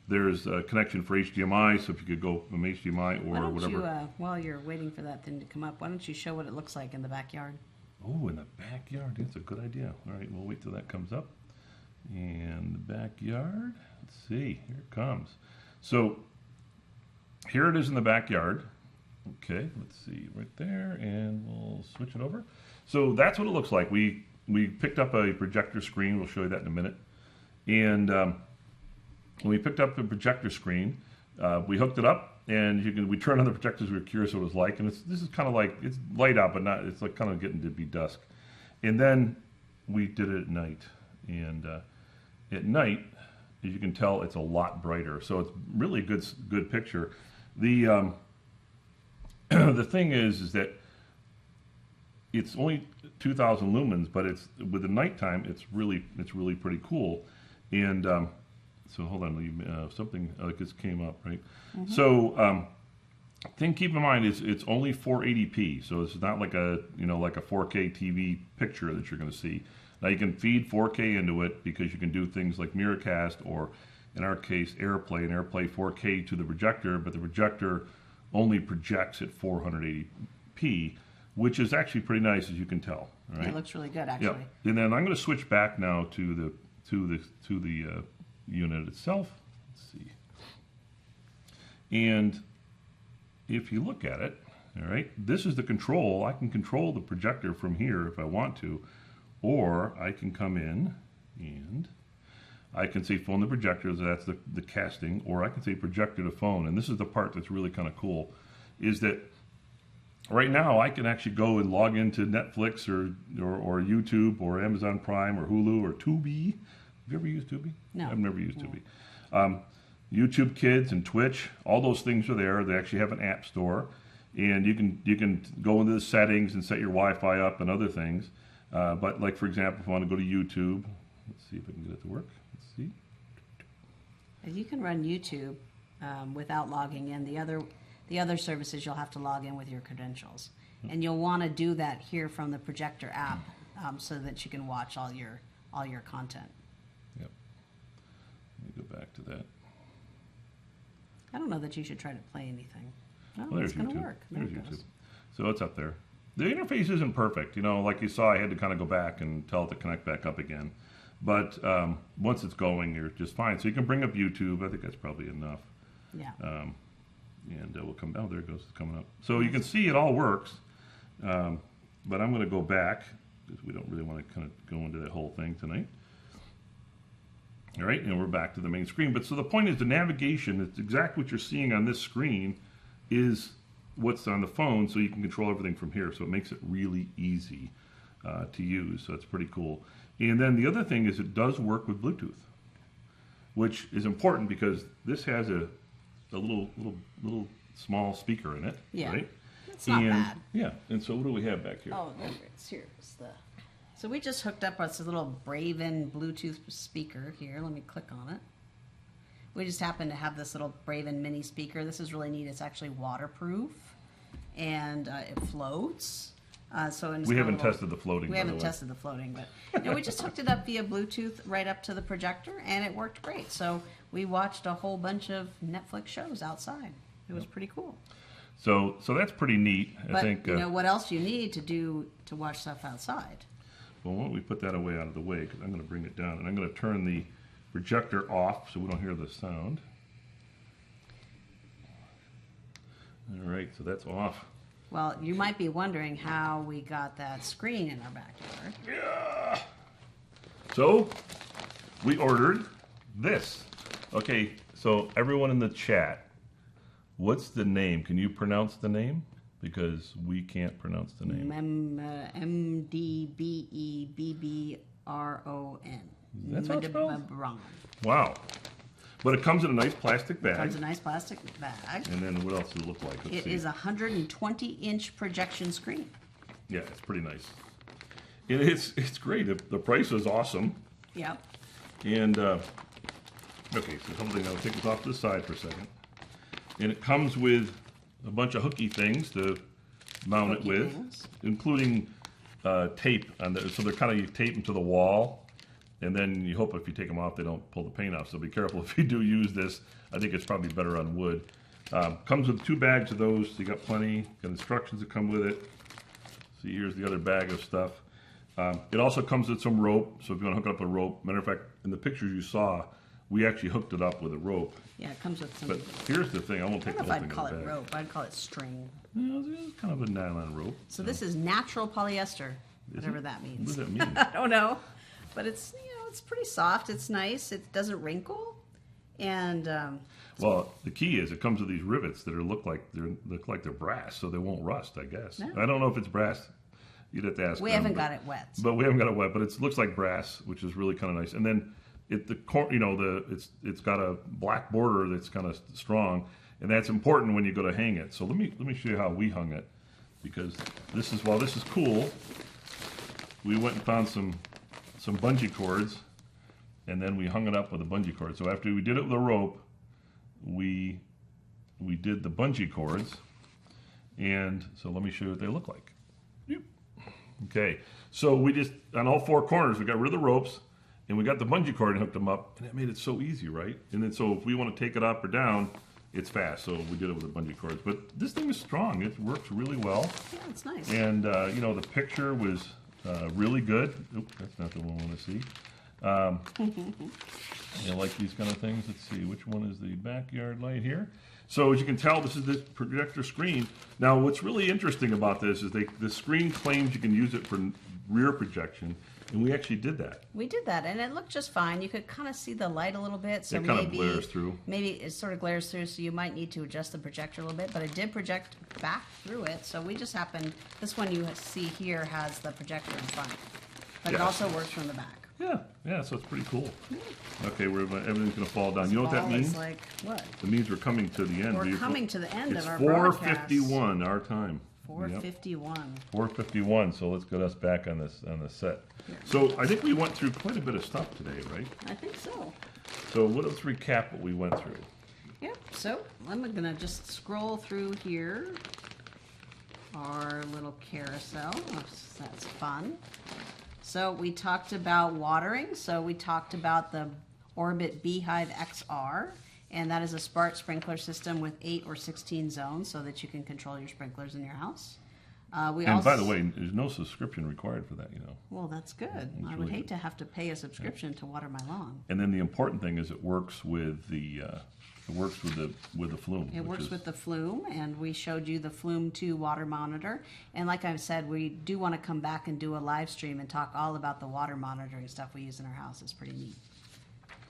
there's a connection for HDMI, so if you could go from HDMI or whatever. While you're waiting for that thing to come up, why don't you show what it looks like in the backyard? Oh, in the backyard. That's a good idea. All right, we'll wait till that comes up. And the backyard, let's see, here it comes. So here it is in the backyard. Okay, let's see, right there, and we'll switch it over. So that's what it looks like. We picked up a projector screen. We'll show you that in a minute. And when we picked up the projector screen, we hooked it up, and we turned on the projectors. We were curious what it was like, and this is kind of like, it's light out, but not. It's like kind of getting to be dusk. And then we did it at night, and at night as you can tell, it's a lot brighter. So it's really a good picture. The the thing is that it's only 2,000 lumens, but it's with the nighttime, it's really pretty cool. And so hold on, something just came up, right? Mm-hmm. So keep in mind it's only 480p, so it's not like a like a 4K TV picture that you're going to see. Now you can feed 4K into it because you can do things like Miracast, or in our case AirPlay, and AirPlay 4K to the projector, but the projector only projects at 480p, which is actually pretty nice, as you can tell. Right? Yeah, it looks really good, actually. Yeah. And then I'm going to switch back now to the unit itself. Let's see. And if you look at it, all right, this is the control. I can control the projector from here if I want to, or I can come in and I can say phone the projector, so that's the casting, or I can say projector to phone. And this is the part that's really kind of cool, is that right now I can actually go and log into Netflix or YouTube or Amazon Prime or Hulu or Tubi. Have you ever used Tubi? No. I've never used Tubi. YouTube Kids and Twitch, all those things are there. They actually have an app store, and you can go into the settings and set your Wi-Fi up and other things. But like, for example, if I want to go to YouTube, let's see if I can get it to work. Let's see. You can run YouTube without logging in. The other services, you'll have to log in with your credentials, and you'll want to do that here from the Projector app, so that you can watch all your content. Yep. Let me go back to that. I don't know that you should try to play anything. No, Well, it's going to YouTube. work. There's There it goes. YouTube. So it's up there. The interface isn't perfect. Like you saw, I had to kind of go back and tell it to connect back up again. But once it's going, you're just fine. So you can bring up YouTube. I think that's probably enough. Yeah. And we'll come, oh, there it goes, it's coming up. So you can see it all works. But I'm going to go back, because we don't really want to kind of go into that whole thing tonight. All right, and we're back to the main screen. But so the point is, the navigation, it's exactly what you're seeing on this screen, is what's on the phone, so you can control everything from here. So it makes it really easy to use. So it's pretty cool. And then the other thing is, it does work with Bluetooth, which is important because this has a little small speaker in it. Yeah. Right? It's not bad. Yeah. And so what do we have back here? Oh, there it is. Here's the. So we just hooked up this little Braven Bluetooth speaker here. Let me click on it. We just happen to have this little Braven mini speaker. This is really neat. It's actually waterproof, and it floats. We haven't tested the floating. We haven't tested the floating, but we just hooked it up via Bluetooth right up to the projector, and it worked great. So we watched a whole bunch of Netflix shows outside. It was pretty cool. So that's pretty neat. But I think. What else you need to watch stuff outside? Well, why don't we put that away out of the way, because I'm going to bring it down, and I'm going to turn the projector off so we don't hear the sound. All right, so that's off. Well, you might be wondering how we got that screen in our backyard. Yeah. So we ordered this. Okay, so everyone in the chat, what's the name? Can you pronounce the name? Because we can't pronounce the name. MDBEBBRON. That's how it's spelled? Wrong. Wow. But it comes in a nice plastic bag. Comes in a nice plastic bag. And then what else does it look like? Let's It see. is a 120-inch projection screen. Yeah, it's pretty nice. And it's great. The price is awesome. Yep. And, okay, so something, I'll take this off to the side for a second. And it comes with a bunch of hooky things to mount it with, including tape. So they're kind of, you tape them to the wall, and then you hope if you take them off, they don't pull the paint off. So be careful if you do use this. I think it's probably better on wood. Comes with 2 bags of those. So you got plenty. Got instructions that come with it. See, here's the other bag of stuff. It also comes with some rope. So if you want to hook up a rope, matter of fact, in the pictures you saw, we actually hooked it up with a rope. Yeah, it comes with some. But here's the thing. I won't I take don't the know whole if thing I'd call in it the bag. rope. I'd call it string. No, it's kind of a nylon rope. So this is natural polyester, whatever that What means. does that mean? I don't know, but it's it's pretty soft. It's nice. It doesn't wrinkle, and Well, the key is it comes with these rivets that look like they're brass, so they won't rust. I guess. No. I don't know if it's brass. You'd have to ask. we them, haven't got it wet. But we haven't got it wet. But it looks like brass, which is really kind of nice. And then it's got a black border that's kind of strong, and that's important when you go to hang it. So let me show you how we hung it, because this is cool. We went and found some bungee cords, and then we hung it up with a bungee cord. So after we did it with a rope, we did the bungee cords, and so let me show you what they look like. Yep. Okay, so we just, on all four corners, we got rid of the ropes, and we got the bungee cord and hooked them up, and it made it so easy, right? And then so if we want to take it up or down, it's fast. So we did it with the bungee cords. But this thing is strong. It works really well. Yeah, it's nice. And, the picture was really good. Oops, that's not the one I want to see. I like these kind of things. Let's see, which one is the backyard light here? So as you can tell, this is the projector screen. Now, what's really interesting about this is the screen claims you can use it for rear projection, and we actually did that. We did that, and it looked just fine. You could kind of see the light a little bit, so it kind of glares through. Maybe it sort of glares through, so you might need to adjust the projector a little bit, but it did project back through it, so we just happened, this one you see here has the projector in front, but it also works from the back. Yeah, so it's pretty cool. Okay, everything's going to fall down. You know what that means? It's like, what? It means we're coming to the end. We're coming to the end of our broadcast. broadcast. It's 4:51 our time. 4:51. Yep. 4:51, so let's get us back on the set. So I think we went through quite a bit of stuff today, right? I think so. So let's recap what we went through. Yep, so I'm going to just scroll through here. Our little carousel, that's fun. So we talked about watering. So we talked about the Orbit B-Hyve XR, and that is a smart sprinkler system with 8 or 16 zones so that you can control your sprinklers in your house. And by the way, there's no subscription required for that, Well, that's good. I would hate to have to pay a subscription to water my lawn. And then the important thing is it works with the Flume. It works with the Flume, and we showed you the Flume 2 water monitor. And like I said, we do want to come back and do a live stream and talk all about the water monitoring stuff we use in our house. It's pretty neat.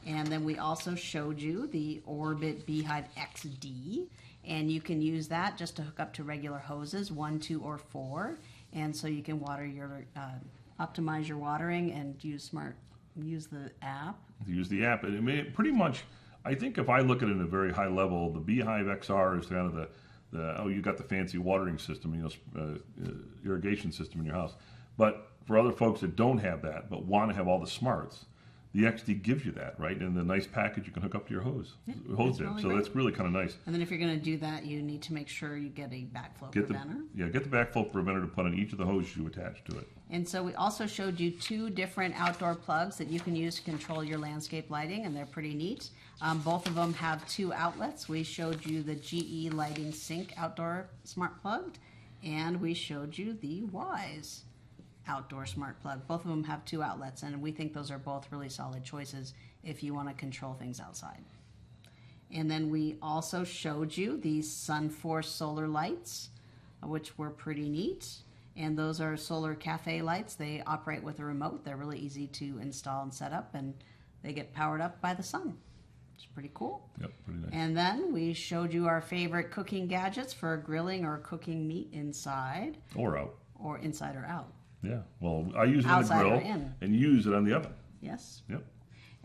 And then we also showed you the Orbit B-Hyve XD, and you can use that just to hook up to regular hoses, 1, 2, or 4. And so you can water your, optimize your watering and use the app. Use the app. Pretty much, I think if I look at it at a very high level, the B-Hyve XR is kind of you got the fancy watering system, irrigation system in your house. But for other folks that don't have that, but want to have all the smarts, the XD gives you that, right? And the nice package you can hook up to your hose dip. Really so that's really kind of nice. And then if you're going to do that, you need to make sure you get a backflow preventer. Get the backflow preventer to put on each of the hoses you attach to it. And so we also showed you 2 different outdoor plugs that you can use to control your landscape lighting, and they're pretty neat. Both of them have 2 outlets. We showed you the GE Lighting Cync outdoor smart plug, and we showed you the Wyze outdoor smart plug. Both of them have 2 outlets, and we think those are both really solid choices if you want to control things outside. And then we also showed you the SunForce solar lights, which were pretty neat. And those are solar cafe lights. They operate with a remote. They're really easy to install and set up, and they get powered up by the sun. It's pretty cool. Yep, pretty nice. And then we showed you our favorite cooking gadgets for grilling or cooking meat inside. Or out. Or inside or out. Yeah, well, I use it on the grill and use it on the oven. Yes. Yep.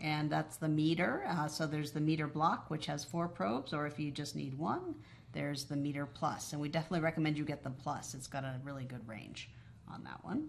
And that's the meter. So there's the meter block, which has 4 probes, or if you just need 1, there's the meter plus. And we definitely recommend you get the plus. It's got a really good range on that one.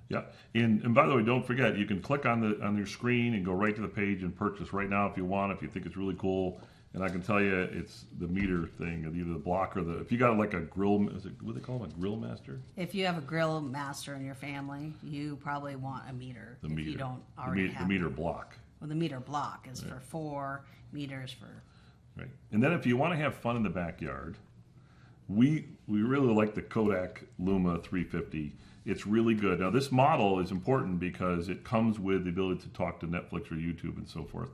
Yeah, and by the way, don't forget, you can click on your screen and go right to the page and purchase right now if you want, if you think it's really cool. And I can tell you, it's the meter thing, either the block or if you got like a grill, is it what they call them, a grill master? If you have a grill master in your family, you probably want a meter. If you don't already have the meter block. Well, the meter block is for 4 meters for. Right, and then if you want to have fun in the backyard, we really like the Kodak Luma 350. It's really good. Now this model is important because it comes with the ability to talk to Netflix or YouTube and so forth.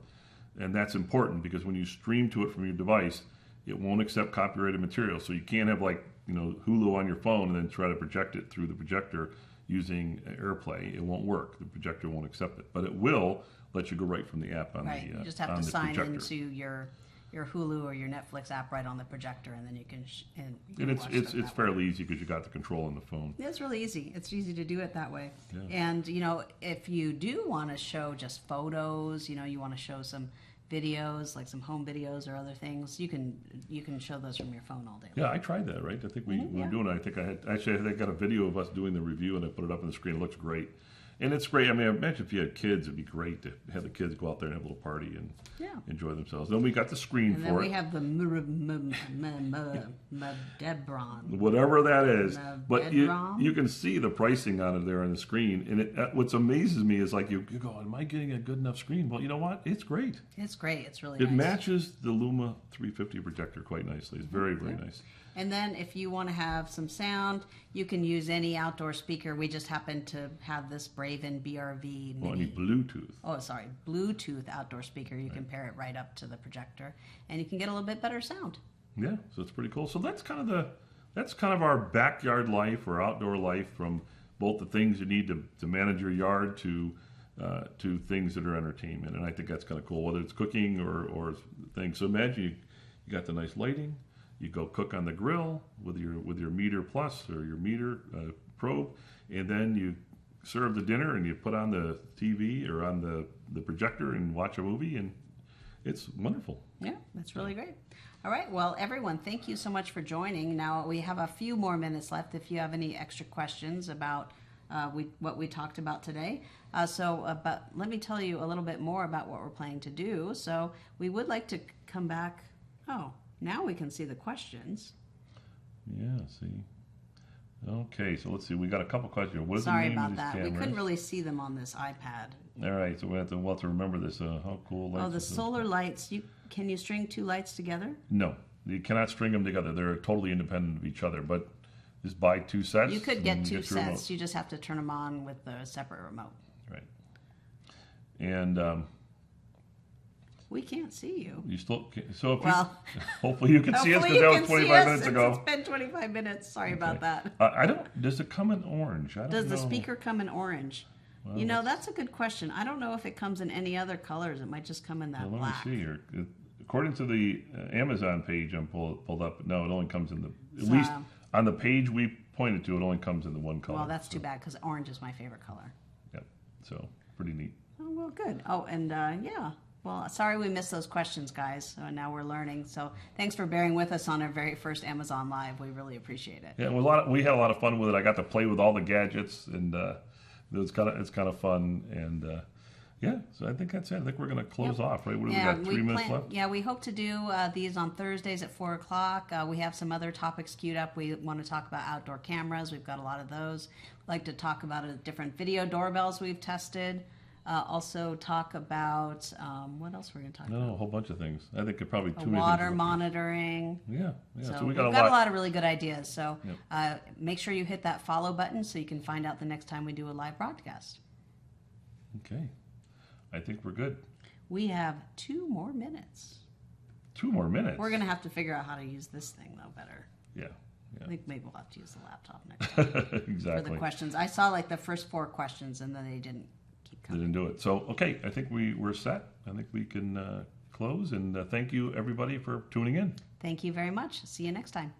And that's important because when you stream to it from your device, it won't accept copyrighted material. So you can't have Hulu on your phone and then try to project it through the projector using AirPlay. It won't work. The projector won't accept it. But it will let you go right from the app on you just have to sign into your your Hulu or your Netflix app right on the projector, and then you can And watch it's stuff that way. fairly easy because you got the control on the phone. Yeah, it's really easy. It's easy to do it that way. Yeah. And if you do want to show just photos, you want to show some videos, like some home videos or other things, you can show those from your phone all day long. Yeah, I tried that, right? I think we were yeah. doing it. I think I got a video of us doing the review, and I put it up on the screen. It looks great. And it's great. I mean, I imagine if you had kids, it'd be great to have the kids go out there and have a little party and enjoy themselves. Then we got the screen And for then we it. have the Debron. Whatever that is. But Medron? you can see the pricing on it there on the screen. And what amazes me is like you go, am I getting a good enough screen? Well, you know what? It's great. It's great. It's really It nice. matches the Luma 350 projector quite nicely. It's very, very nice. And then if you want to have some sound, you can use any outdoor speaker. We just happen to have this Braven BRV Well, I mini. need Bluetooth. Oh, sorry, Bluetooth outdoor speaker. You can pair it right up to the projector, and you can get a little bit better sound. Yeah, so it's pretty cool. So that's kind of our backyard life or outdoor life, from both the things you need to manage your yard to things that are entertainment. And I think that's kind of cool, whether it's cooking or things. So imagine you got the nice lighting. You go cook on the grill with your Meter Plus or your Meter probe, and then you serve the dinner and you put on the TV or on the projector and watch a movie, and it's wonderful. Yeah, that's really great. All right, well, everyone, thank you so much for joining. Now, we have a few more minutes left if you have any extra questions about what we talked about today. But let me tell you a little bit more about what we're planning to do. So we would like to come back. Oh, now we can see the questions. Yeah, see. Okay, so let's see. We got a couple questions. What is Sorry the name about of these that. cameras? We couldn't really see them on this iPad. All right, so we'll have to remember this. How cool lights Oh, the is this? solar lights. Can you string two lights together? No, you cannot string them together. They're totally independent of each other. But just buy two sets. You could get and two your sets. remote. You just have to turn them on with a separate remote. Right. And We can't see you. you still can, so if Well, hopefully you can see us hopefully because you that was can see 25 us minutes since ago. It's been 25 minutes. Sorry about that. I don't. Does it come in orange? I don't Does the know. speaker come in orange? Well, That's a good question. I don't know if it comes in any other colors. It might just come in that Well, black. let me see here. According to the Amazon page I'm pulled up, no, it only comes in at least on the page we pointed to, it only comes in the one color. Well, that's too bad because orange is my favorite color. Yep. So pretty neat. Oh, well, good. Oh, and yeah. Well, sorry we missed those questions, guys. So now we're learning. So thanks for bearing with us on our very first Amazon Live. We really appreciate it. Yeah, we had a lot of fun with it. I got to play with all the gadgets, and it's kind of fun. And yeah, so I think that's it. I think we're going to close off, right? What do we got? 3 minutes left. Yeah, we hope to do these on Thursdays at 4 o'clock. We have some other topics queued up. We want to talk about outdoor cameras. We've got a lot of those. We'd like to talk about different video doorbells we've tested. Also talk about, what else we're going to talk about? No, a whole bunch of things. I think it probably too many Water things. monitoring. Yeah. So So we we've got got a lot of really good ideas. So Yep. make sure you hit that follow button so you can find out the next time we do a live broadcast. Okay. I think we're good. We have 2 more minutes. 2 more minutes. We're going to have to figure out how to use this thing, though, better. Yeah. I think maybe we'll have to use the laptop next time Exactly. for the questions. I saw like the first 4 questions and then they didn't keep coming. Didn't do it. So, okay, I think we're set. I think we can close. And thank you, everybody, for tuning in. Thank you very much. See you next time.